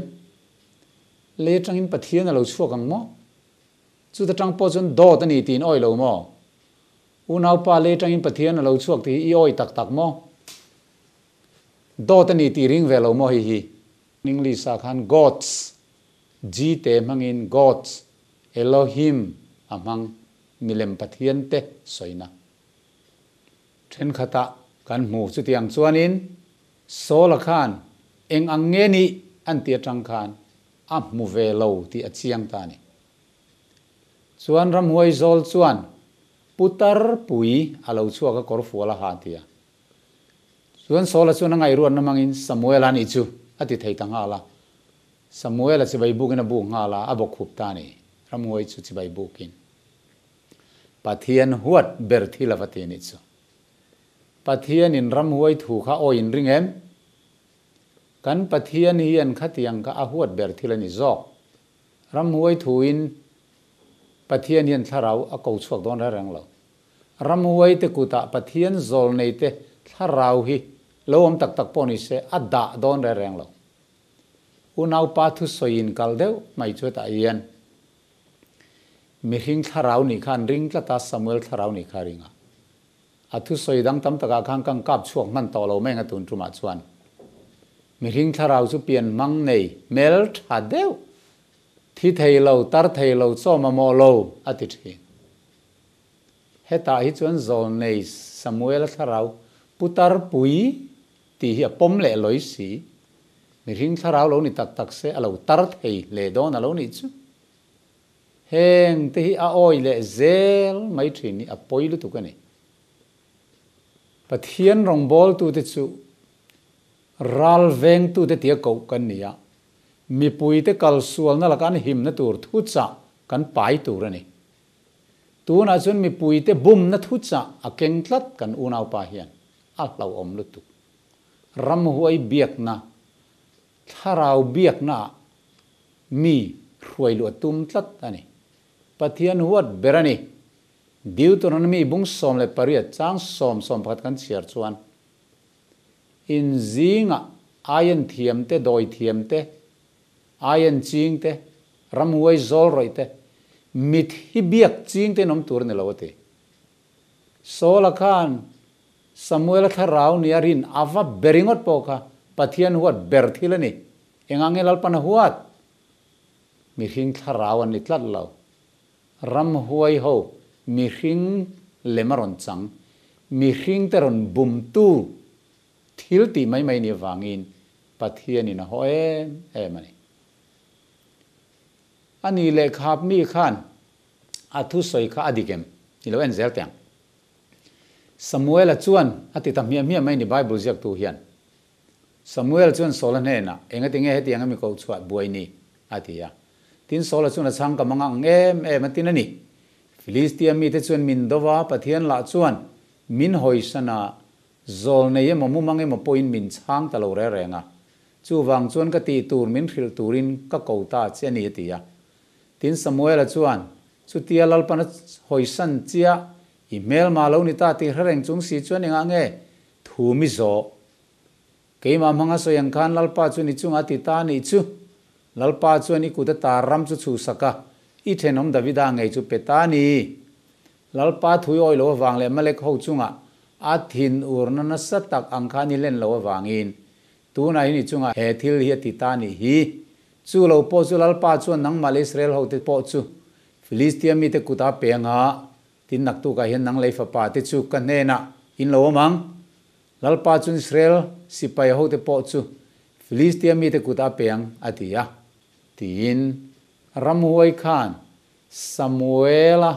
le tang in pathian lo chuak ang mo chu ta tang po chun do ta ni tin oi lo mo unau pa le tang in pathian lo chuak ti i oi tak tak mo do ta ni ti ring ve lo mo hi ningli sa khan gods ji te mangin gods Elohim amang milem pathian te soina then khata kan mu chu tiang chuanin sola khan eng ange ni an tia tang khan a mu ve lo ti a chiang ta ni chuan ram huai zol chuan putar pui alo chuaka kor fuala ha tia chuan sola chuan ngai ruan na mangin Samuela ni chu ati thei tang ala Samuela chi bai bukina bu ngala abok khup ta ni ram huai chu chi bai bukin pathian huat ber thilawati ni chu pathian in ram huai thu kha o in ringem kan pathian hian khatiang ka a huat ber thilani zo ram huai thu in pathian hian tharau a ko chuak don ra rang lo ram huai te kuta pathian zol nei te tharau hi lom tak tak poni se ada don ra rang lo unau pa thu soin kal deu mai chu ta ian mi hing tharau ni khan ring tla ta Samuel tharau ni kha ringa thu soi dang tam taka khang kang kap chhuak man to lo menga tun tuma chuan mi hring tharau chu pian mang nei mel tha deuh thi thei lo tar thei lo chawm mo lo ati thi heta hi chuan zol nei Samuela tharau putar pui ti hi pom le loi si mi hring tharau lo ni tak tak se alo tar thei le don alo ni chu heng te hi a oi le zel mai thin ni a poi lu tu ka ni pathian rong bol tu te chu ral veng tu te tia ko kan nia mipui te kal sual na la kan him na tur thu cha kan pai tur ani tu na chun mipui te bum na thu cha a keng tlat kan unau pa hian a lau om lu tu ram huai biak na tharau biak na mi ruai lu tum tlat ani pathian huat berani Deuteronomy bung som le paria chang som phat kan chiar chuan in zinga ayan thiam te doi thiam te ayan ching te ramhuai zol roi te mit hi biak ching te nom tur ne lawate sola khan Samuela tharau ni arin ava beringot poka pathian huat berthilani engange lalpan huat mi hing tharau an litlat lo ram huai ho mi hring lemaron chang mi hring teron bum tu thil ti mai ni wangin pathian in ho mani ani le khap mi khan athu soi kha adikem ilo en zel tang Samuela chuan ati tam hiam mai ni Bible jak tu hian Samuel chuan sola nena enga tinge he tiang mi ko chua buai ni atia tin sola chuan chang ka mangang em atinani Philistia mi te chuan min dowa pathian la chuan min hoi sana zol nei mu mangi mo point min chang talo re renga chu wang chuan ka ti tur min thil turin ka kota cheni tia tin Samuel chuan chu tia lalpan hoi san chia email ma lo ni ta ti hreng chung si chuan enga nge thu mi zo keima manga soyang khan lalpa chu ni chung ati ta ni chu lalpa chuan i kuta ta ram chu chu saka i thenom davida ngei chu petani lalpa thui oi lo wang le malek ho chunga a thin urna na satak angkhani len lo wangin tu na ni chunga he thil hi ti ta ni hi chu lo po chu lalpa chuan nang mal Israel ho te po chu Philistia mi te kuta penga tin nak tu ka hian nang leifa pa te chu ka nena in lo mang lalpa chun Israel sipai ho te po chu Philistia mi te kuta peng atia tin ramhuai khan Samuela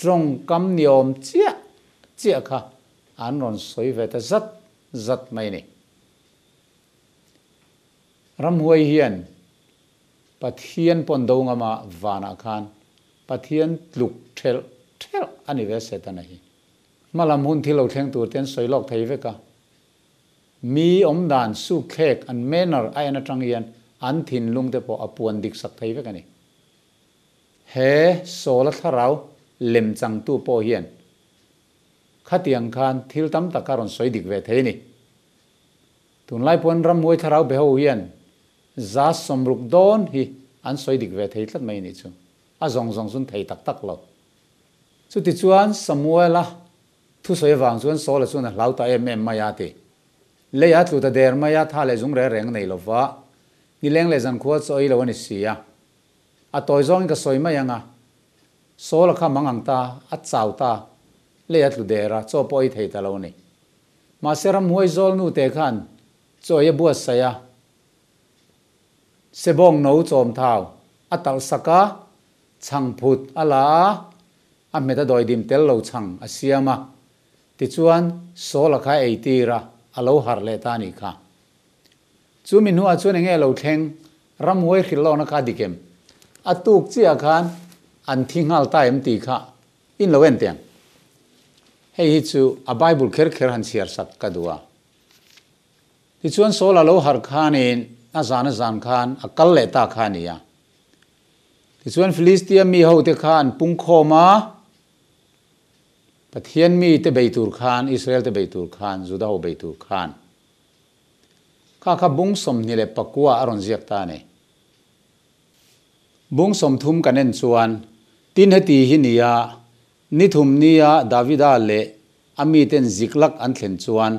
trong kam niom chia kha anon soi ve ta zat mai ni ramhuai hian pathian pon do ngama wana khan pathian tluk thel ani ve se ta nahi malam hun thilo thleng tur ten soilok thei ve ka mi om dan su khek an manner ayana tangian an thin lung te po apuan dik sak thei ve ka ni he sola tharau lem chang tu po hian khatiang khan thil tam takaron soi dik ve thei ni tunlai pon ram moi tharau be ho hian za somruk don hi an soi dik ve thei tlat mai ni chu a zong sun thei tak lo chu ti chuan Samuela thu soi wang chuan sola chuan lauta maya te leya tlu ta der maya tha le jung re reng nei lova ni leng le zan khuwa choi lo ni sia a toy zong ka soi ma yanga sola kha mangang ta a chau ta leya tlu dera cho poi thei ta lo ni ma seram huai zol nu te khan choi e bua saya sebong no chom thau atal saka chang phut ala a meta doi dim tel lo chang asiama ti chuan sola kha eitira alo har le ta ni kha chu min hu a chuan nge lo thleng ram huai khil lo na kha dikem atuk chia khan an thingal ta em ti kha in lo en tiang hei hi chu a Bible kher han siar sak ka duwa ti chuan sola lo har khanin a zan khan a kal le ta khania ti chuan Philistia mi ho te khan pung khoma pathian mi te beitur khan Israel te beitur khan Juda ho beitur khan kha bung som ni le pakua aron ziak ta ne bung som thum kanen chuan tin heti hinia ni thum nia Davida le ami ten ziklak an thlen chuan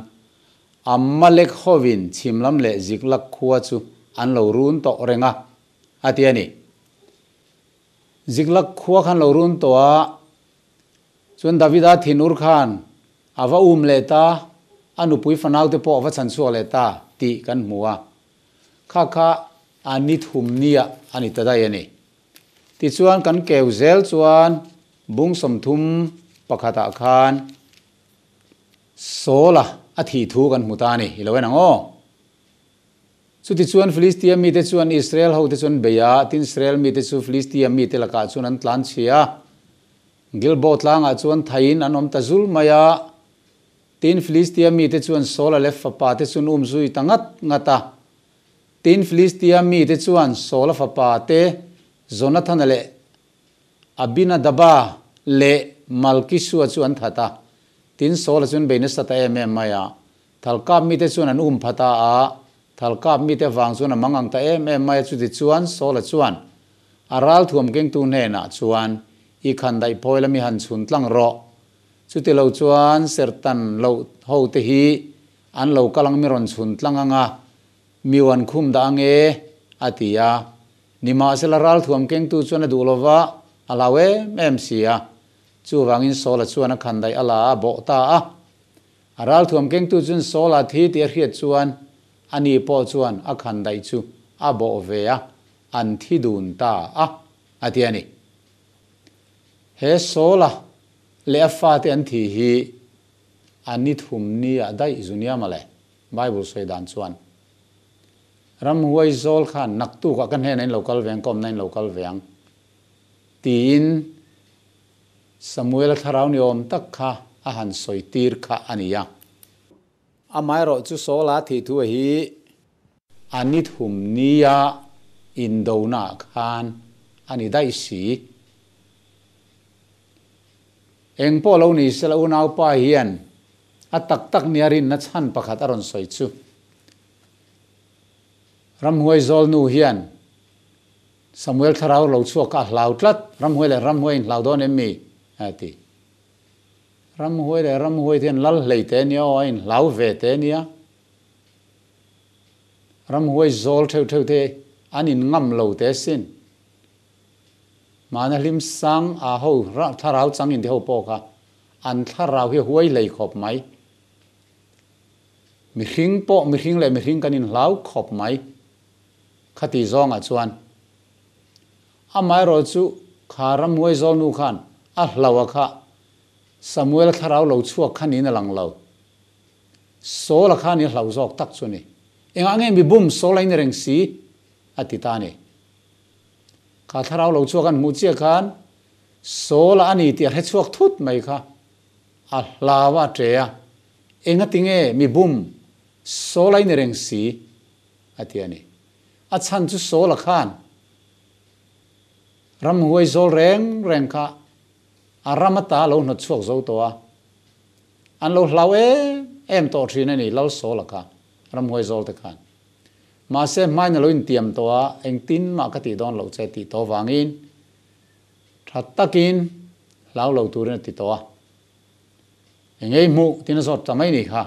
amalek hovin chimlam le ziklak khuwa chu an lo run to renga atiani ziklak khuwa khan lo run to a chuan davida thinur khan awa le ta anupui fanau te po awa chan chu le ta ti kan hmuwa kha ani thumnia ani tadai ani ti chuan kan keu zel chuan bung somthum pakhata khan sola athi thu kan mutani hilowen ango chuti chuan Philistia mi te chuan Israel ho te chuan beya tin Israel mi te chu Philistia mi te laka chuan an tlan chia Gilbo tlanga chuan thain anom ta zul maya tin Philistia mi te chuan sola le fapa te chuan zui tangat ngata tin Philistia mi te chuan sola fapa te Jonathan le abina daba le malkisua chuan thata tin sola chuan beina sata maya thalkap mi te chuan an phata a thalkap mi te wang chuan mangang ta maya chu ti chuan sola chuan aral thuam keng tu nena chuan I khan dai poila mi han chun tlang ro chu ti lo chuan sertan lo ho te hi an lo kalang mi ron chun tlang anga miwan khum da nge atia nima sela ral thuam keng tu chuan du lova alawe sia chu wangin sola chuan khan dai ala bo ta a aral thuam keng tu chun sola thi ti riat chuan ani po chuan a khan dai chu a bo ve a an thi dun ta a atiani he sola le afa te an thi hi ani thum ni a dai zunia male bible soi dan chuan ram huai zol khan naktu ka kan he nain local veng kom nain local veng tin Samuela tharau ni om tak kha a han soi tir kha ania amai ro chu sola thi thu hi ani thum nia indona khan ani dai si eng po lo ni sela unau pa hian a tak niarin na chhan pakhat aron soi chu ram huai zol nu hian Samuel tharau lo chu ka hlau tlat ram huai hlau don em mi ati ram huai thian lal hlei te nia o in hlau ve te nia ram huai zol theu te anin ngam lo te sin mana lim sang a ho tharau chang in de ho po kha an tharau hi huai lei khop mai mi hring kanin hlau khop mai khati zong a chuan amai ro chu kharam huai zol nu khan a hlawa kha Samuel tharau lo chhuak khanin alang lo sola khani hlau zok tak chuni enga nge mi bum sola in reng si atitani ka tharau lo chuak an mu chia khan sola ani ti he chuak thut mai kha a hlawa treya enga tinge mi bum sola in reng si atiani a chan chu sola khan ram huai zol reng kha aramata lo no chuak zo to a an lo hlawe em to thin ani lo sola kha ram huai zol te khan ma se mai na lo in tiam to a eng tin ma ka ti don lo che ti to wangin that takin lo turin ti to a engei mu tin so tamai ni kha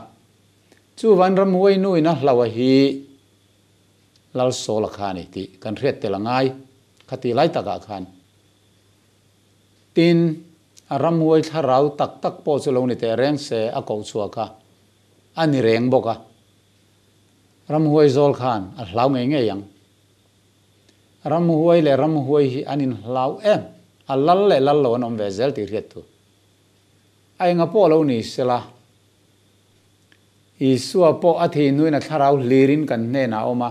chu van ram huai nu ina hlawa hi lal sola khani ti kan ret te langai khati lai taka khan tin aram huai tharau tak po chu lo ni te reng se a ko chua kha ani reng boka ram huai zol khan a hlau nge yang ram huai hi anin hlau em a lal lo nom ve zel ti riat tu ai nga po lo ni sela isua po athi nuina tharau lirin kan nena oma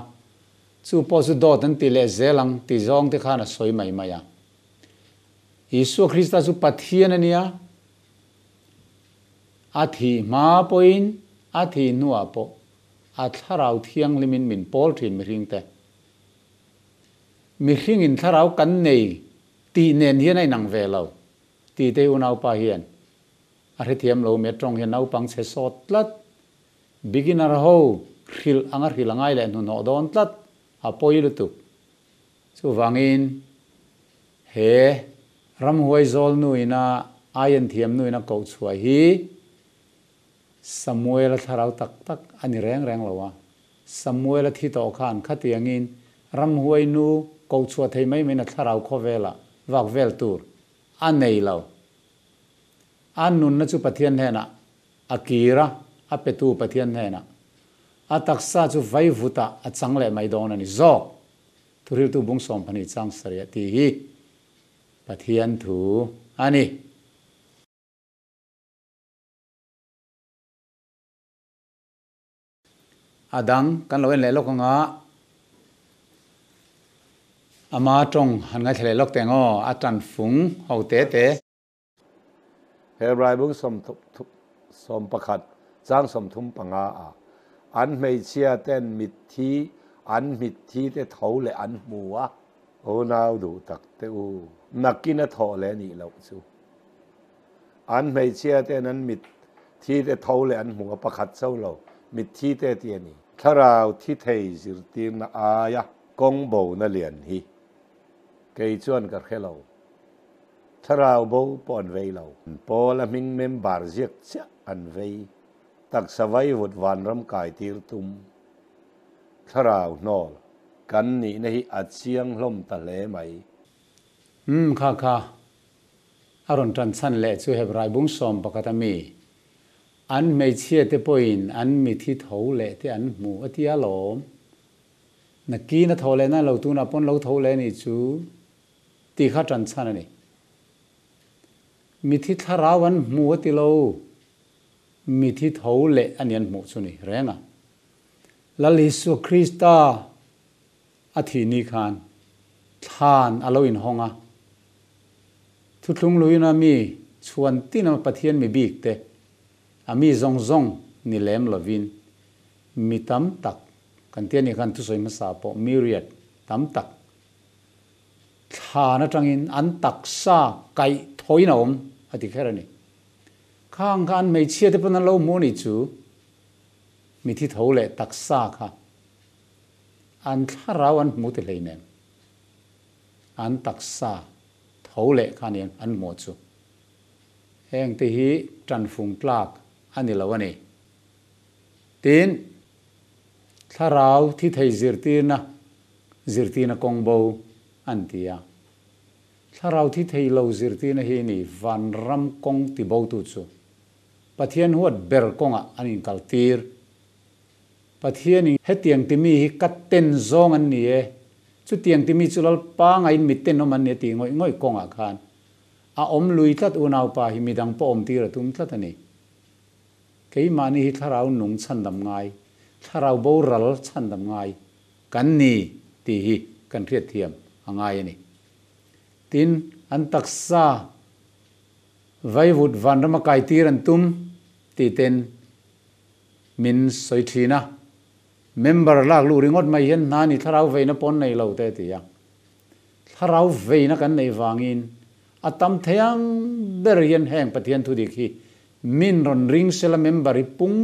chu po chu dawt an ti le zelang ti zong te khana soi mai maya Isu Krista chu pathian ania athi ma poin athi nuwa po atharau thiang limin min pol thin mi ring te mi hring in tharau kan nei ti nen hian ai nang ve lo ti te unau pa hian a re thiam lo me tong hian nau pang che sot tlat beginner ho khil anga khilangai le nu no don tlat a poilu tu chu wangin he ram huai zol nu ina ayan thiam nu ina ko chua hi Samuela tharau tak ani reng lo wa Samuela thi to khan khatiangin ram huai nu ko chua thei mai na tharau khovela wak vel tur anei lo anun na chu pathian hena akira apetu pathian hena ataksa chu vai vuta achangle mai don ani zawh Thlirtu bung sawm phani chang saria ti hi pathian thu ani adang kan lo en le lok nga ama tong han ngai thle lok tengo atan phung ho te Hebrai bung som pakhat chang som thum panga a an mei chia ten mit thi an mit thi te theuh le an hmuwa o nau du tak te u nakina tho le ni lo chu an mei chia ten an mit thi te theuh le an hmuwa pakhat chau lo mit thi te ti ani tharau thi thei zir tin na aya kong bo na lian hi kei chuan ka khelo tharau bo pon vei lo pola ming mem bar ziak cha an vei tak savai vut van ram kai tir tum tharau nol kan ni na hi a chiang hlom ta le mai kha aron tan chhan le chu hebrai bung som pakatami an mei chia te poin an mi thi theuh le te an hmu atia lom na ki na thole na lo tu na pon lo theuh le ni chu ti kha tan chhan ani mi thi tharau an hmu ati lo mi thi theuh le anian hmu chu ni renga lalisu krista athi ni khan chhan aloin honga thutlung luina mi chuan tina pathian mi bik te ami zong ni lem lovin mi tam tak kan tiani kan tu soi ma sa po myriad tam tak thana tangin an tak sa kai thoina om ati kherani khang kan mei chia te pon lo mo ni chu mi thi theuh le tak sa kha an tharau an mu te leinem an tak sa theuh le khanin an mo chu heng te hi tran phung tlak ani lo ani tin tharau thi thei zirtina kongbo antia tharau thi thei lo zirtina hi ni van ram kong ti bo tu chu pathian huat ber konga anin kaltir pathian hetiang timi hi katten zong an ni e chu tiang timi chulal pa ngai mitten no man ne ti ngoi konga khan a om lui tlat unaw pa hi midang po om tir tum tlat ani kei mani hi tharau nung chandam ngai tharau bo ral chandam ngai kan ni ti hi kan riat thiam angai ani tin an taksa vai vut van rama kai tir an tum ti ten min soithina member lak lu ringot mai hian nani tharau veina pon nei lo te ti ya tharau veina kan nei wangin atam theyang ber hian heng pathian thu dik hi min ron ring sela member i pung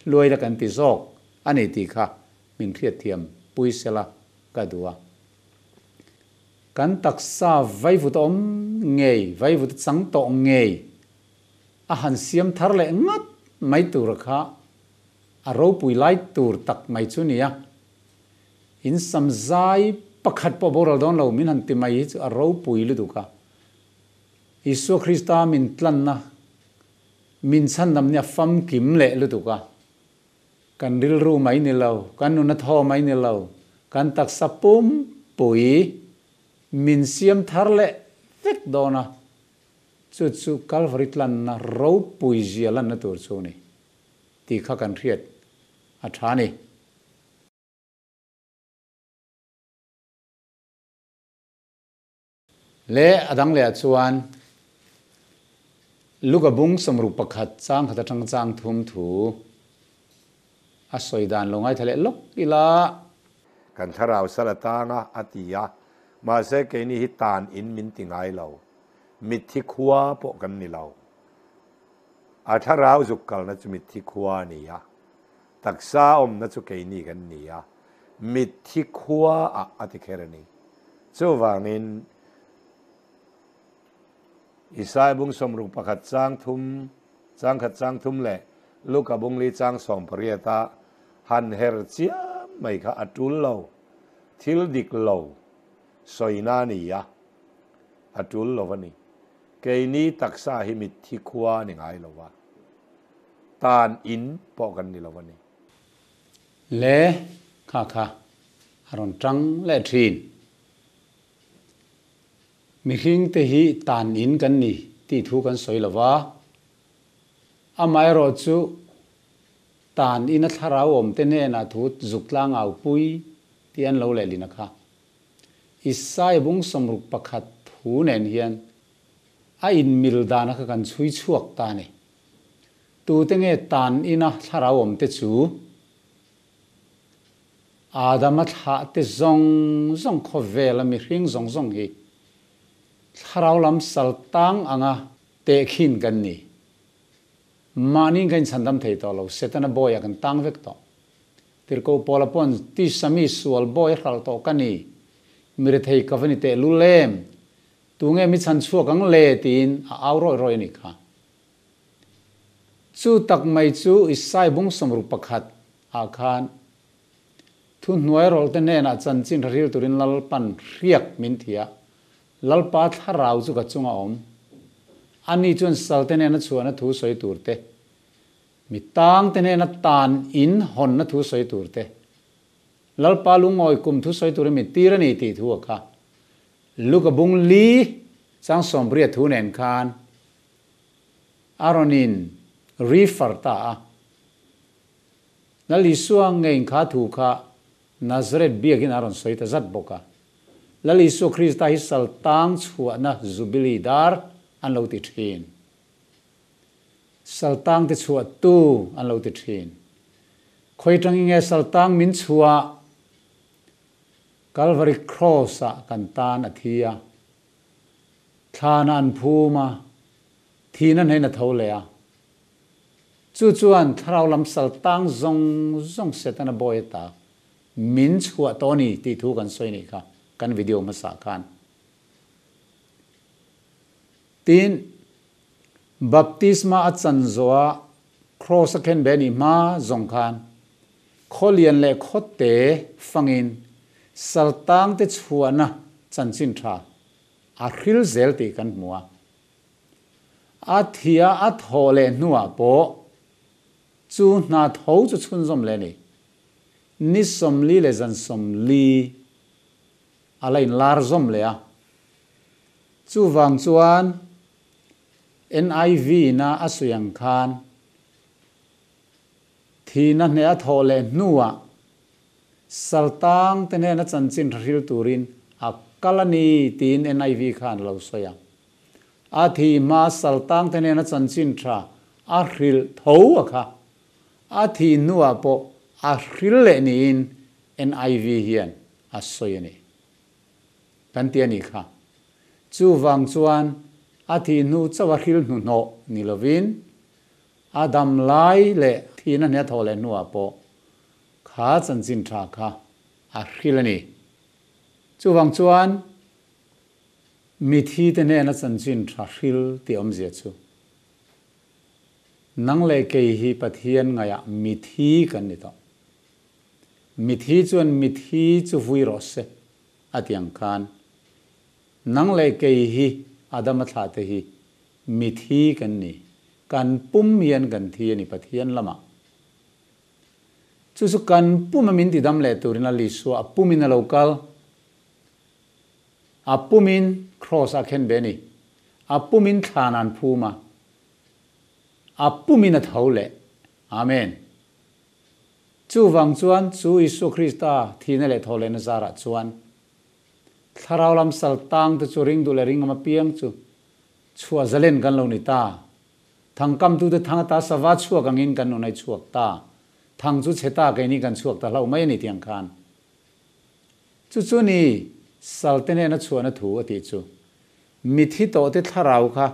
luai la kan ti zawh ani ti kha min riat thiam pui sela ka duwa kan taksa vai vut om ngei vai vut chang to ngei a han siam thar le ngat mai tur kha a ro pui lai tur tak mai chu nia in samzai pakhat po boral don lo min han ti mai chu a ro pui lu du ka isu krista min tlan na min chan nam nya fam kim le lu du ka kan ril ru mai ni lo kan nu na tho mai ni lo kan tak sapum pui min siam thar le vek dona chu calvary tlan na ro pui zia lan na tur chu ni ti kha kan riat a thani le adang le chuan luka bung samru pakhat chang khata chang thum thu a soidan longai thale lok ila kan tharau salatanga atia ma se ke ni hi tan in min tingai lo mit thi khuwa po kan ni lo a tharau zukkal na chu mit thi khuwa ni ya taksa om na chu ke ni kan ni ya mit thi khuwa a ati kherani chu wangin isai bung somru pakhat chang khat chang thum le ลูกบุงลีจังสองปริยตาหันเฮรเจียไม่ค่ะอัตุลโลทิลดิกโลสอยนานียะอัตุลโลวันนี้เกนี้ตักษาหิมิทิขวาหนึ่งไงละวะตานอินปอกันนี่ละวันนี้เล่ค่ะอารมณ์จังเล่ทรีนมีหิงเตหิตานอินกันนี่ที่ทุกันสวยละวะอาไม่รอจูตานอินทาราวมเตเนน่าทุดจุกลางเอาปุยที่อันเราเล่ลินะคะอิสายบุงสมรุปประคัดทูเนนเฮียนอินมิลดานักกันช่วยชวกตานี่ตูเตงเอตานอินะทาราวมเตจูอาดามัทหะเตซงขเวลมีหิงซงฮีทาราวลำสัลตังอ่างเตขินกันนี่มานิ่งกันสันดำเทตอเราเสตนาบอยกันตั้งเวกต่อติรโกปอลปอนที่สามีสวลบอยรัลโตกันนี่มีเรทัยกับนิเตลุเลมตัวเงี้ยมิชันชัวกังเลตินเอารอยนี่ค่ะจู่ตักไม่จู่อิสายบุงสมรูปขัดอาคารทุนหน่วยรอลเตเนน่าจันจินริลตุรินลัลปันเรียกมินเทียลัลปัดฮาราวจู่กับจุงอมอันนี้จนสัลเตเนน่าชัวน่ะทูสวยตูร์เตมิตังเตเนน่าตานอินหอนน่ะทูสวยตูร์เตลัลปาลุงออยกุมทูสวยตูร์มิตีระนี่ตีทัวค่ะลูกบุงลีจังสมเปรียทูเนนคานอารอนินรีฟาร์ตานั่นลิสวงเงินขาถูกค่ะนาซาเรตเบียกินอารอนสวยแต่จัดบกะแล้วลิสวคริสต์ฮิสัลตังชัวนะจูบิลีดาร์อันเราติดหินสัลตังติดชัวตู้อันเราติดหินคอยจังเงสัลตังมินชัวCalvary Cross กันตานอธิยาทานันภูมาทีนั้นให้นัทเอาเลยจู่จวนถ้าเราลำสัลตังซงเสตนาบอยตามินชัวตัวนี้ที่ทุกันสวยนี่ค่ะกันวิดีโอมาสักกันทีนบัพติสมาอัจันโซะครอสเคนเบนิมาจงคันขอเลียนเล่ขอเตะฟังอินสัลตังเตชัวนะจันจินทราอาคิลเซลติกันมัวอาทิยาอาทอเลนัวโปจูนาทาวจุชุนซอมเลนี่นิสมลีเลจันสมลีอะไรลาร์ซอมเลยจูวังจวน NIV นะอสุยังคานทีนั้นเนี่ยทอเลนัวสัลตังเตเนนัจันจินริลตุรินอักกลนีตีน NIV ขานเราสยังอาทิมาสัลตังเตเนนัจันจินทราอาริลทาวอะค่ะอาทินัวโปอาริลเลนีน NIV เฮียนอัสอยนี่กันเตียนี่ค่ะจูวังจวนอาทินูจะวาริลนุโนนิลวินอาดัมไลเลทีนั้นเนี่ยทอเลนัวโปข้าจันจินทราค่ะอาคิลนี่จู่วังจวนมิทีเตเนนัจันจินทราคิลที่อมเจียจูนังเลเกยฮีปัทเฮียนไงมิทีกันนี่ต่อมิทีจวนมิทีจูฟุยรอสเซอติยังคานนังเลเกยฮีอาดามัทลาเตฮีมิทีกันนี่กันปุ่มเฮียนกันทีนี่ปัทเฮียนละมาจู่กันปุ่มมินติดำเลตุรินาลิสัวปุ่มมินโลกาลปุ่มมินครอสอาเคนเบนีปุ่มมินทานันพูมาปุ่มมินทาวเลอาเมนจู่วังจวนจู่อิสุคริสตาทีนั่นแหละทาวเลนซาระจวนถ้าเราลำสัลตังตัวจูริงดูเลริงมาเปียงจู่ชัวเจเลนกันเรานิตาทางกำตัวทางตาสวัสดิ์ชัวกังอินกันในชัวตาทางจุดเชตาเกนี่กันชัวแต่เราไม่นิที่ยังคานจู่นี่สัลเตเนนัชัวนัถูอติจู่มิทิโตเตทาราวค่ะ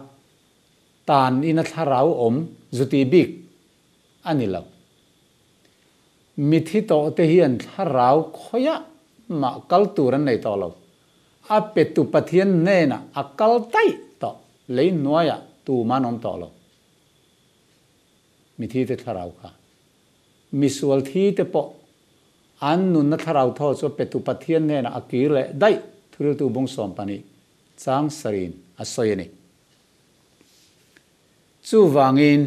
ตานอินัทาราวอมจุติบิกอันนี้เรามิทิโตเตเฮียนทาราวขยะมากัลตูรันในต่อเราเป็ดตุปะเทียนเนน่ะกัลไตต่อเลยนัวยตูมานอมต่อเรา mi thi te tharau kha mi sual thi te po an nun na tharau tho cho petu pathian ne na akile dai Thlirtu bong sawm pani chang sarin asoyani chu wangin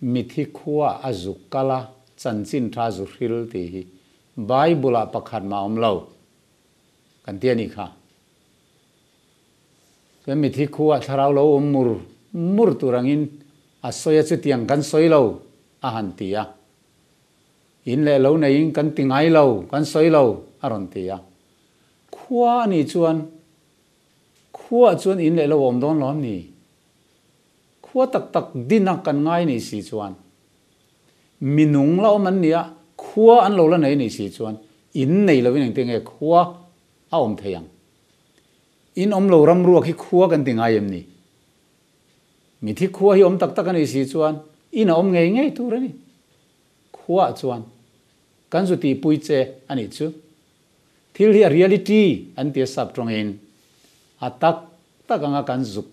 mi thi khuwa azukala chanchin tha zu hril ti hi Bible pakhat ma omlo kan tiani kha ke mi thi khuwa tharau lo mur turangin asoya chu tiang kan soilo a han tia in le lo nei kan tingai lo kan soilo aron tia khuwa ni chuan in le lo om don lom ni khuwa tak dinak kan ngai ni si chuan minung lo man nia khuwa an lo la nei ni si chuan in nei lo win tenge khuwa a om theyang in om lo ram ruak hi khuwa kan tingai em ni mi thi khuwa hi om tak ani si chuan in om ngei turani khuwa chuan kan zu ti pui che ani chu thil hi reality an ti sap trong in atak anga kan zuk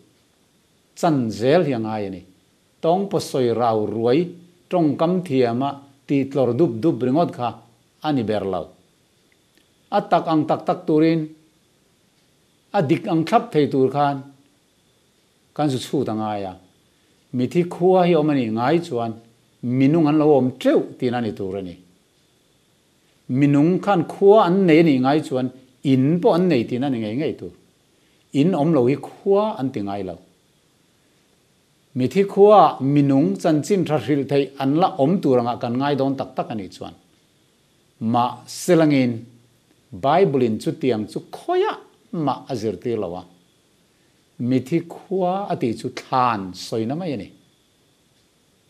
chan zel hi ngai ani tong posoi rau ruai trong kam thiama ti tlor dup ringot kha ani berlau atak ang tak turin adik ang thap thei tur khan kan zu chu tanga ya mi thi khuwa hi omani ngai chuan minung an lo om treu tin ani turani minung khan khuwa an nei ni ngai chuan in po an nei tin ani ngai tu in om lo hi khuwa an tingai lo mi thi khuwa minung chanchin tha hril thei an la om turanga kan ngai don tak ani chuan ma selangin Bible in chu tiang chu khoya ma azirti lawa mi thi khuwa ati chu than soina mai ani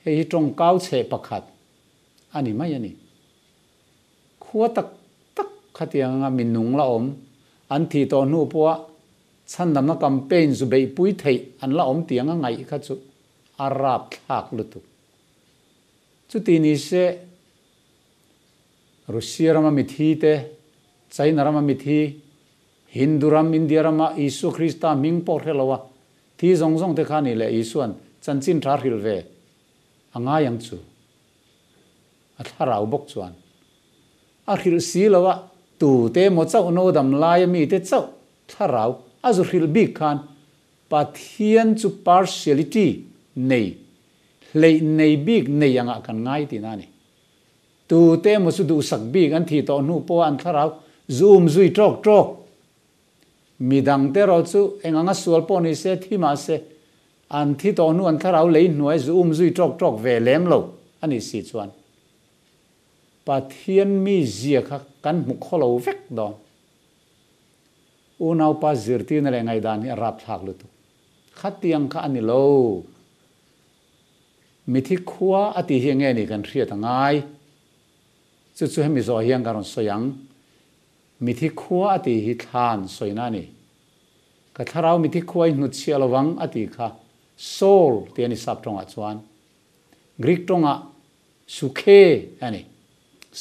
hei trong kau che pakhat ani mai ani khuwa tak khatianga minung la om an thi to nu puwa chan dam na campaign zu bei pui thei an la om tianga ngai kha chu arab thak lutu chu ti ni se Russia rama mithi te China rama mithi Hindu ram India rama Isu Krista ming por helawa thi zong te khani le isuan chanchin thar hil ve anga yang chu atharau bok chuan a hil si lawa tu te mo chau no dam lai mi te chau tharau azu hil big khan pathian chu partiality nei lei nei big nei anga kan ngai ti na ni tu te mo su du sak big an thi to nu po an tharau zoom zui trok midang te ro chu enganga sual po ni se thima se an thi to nu an tharau lei nuai zoom zui trok ve lem lo ani si chuan pathian mi zia kha kan mu kholo vek don unau pa zirti na le ngai dan hi rap thak lu tu khatiang kha ani lo mi thi khuwa ati hi nge ni kan thria tangai chu hemi zo hiang karon soyang mi thi khuwa ati hi than soina ni ka tharau mi thi khuwa nu chialawang ati kha soul ti ani sap tonga chuan Greek tonga sukhe ani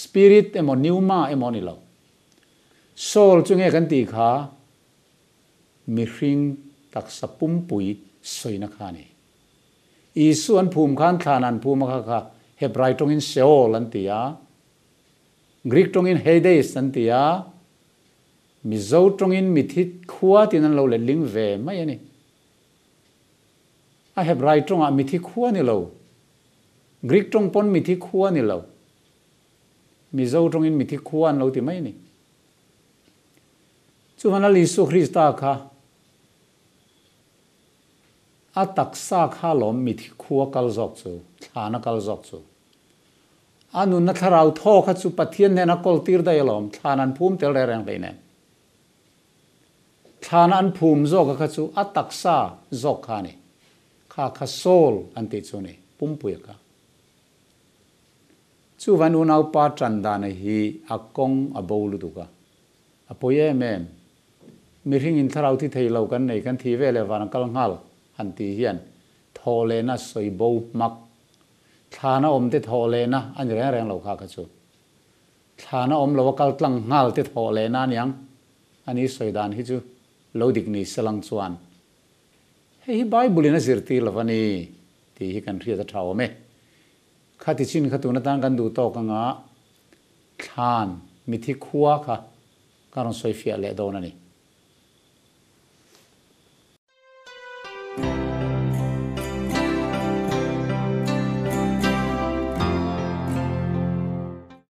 spirit emo pneuma emo ni lo soul chunge kan ti kha mi hring tak sapum pui soina khani isu an phum khan thanan phum kha hebrai tongin seol an tia Greek tongin hades an tia mizo tongin mithit khuwa tinan lo le ling ve mai ani a hebrai tonga mithi khuwa ni lo Greek tong pon mithi khuwa ni lo mizo tongin mithi khuwa an lo ti mai ni chu manal Isu Krista kha a taksa kha lom mithi khuwa kal zok chu thana kal zok chu anu na tharau tho kha chu pathian nena kol tir dai lom thanan phum tel reng leine thanan phum zok kha chu a taksa zok kha ni kha soul an ti chu ni pum pui ka chu van unau pa chanda na hi akong abolu tu ka apoye mem mi ring in tharau thi thei lo kan nei kan thi ve le van kal ngal an ti hian thole na soi bo mak thana om te thole na an reng lo kha chu thana om lo kal tlang ngal te thole na nyang ani soidan hi chu lo dik ni selang chuan hei Bible na zirti lovani ti hi kan thria ta thaw me khá thì xin khá tụ nó tăng gần đủ to cả ngã chhan mi thi khua khá cả nó xoay phía lệ đồ này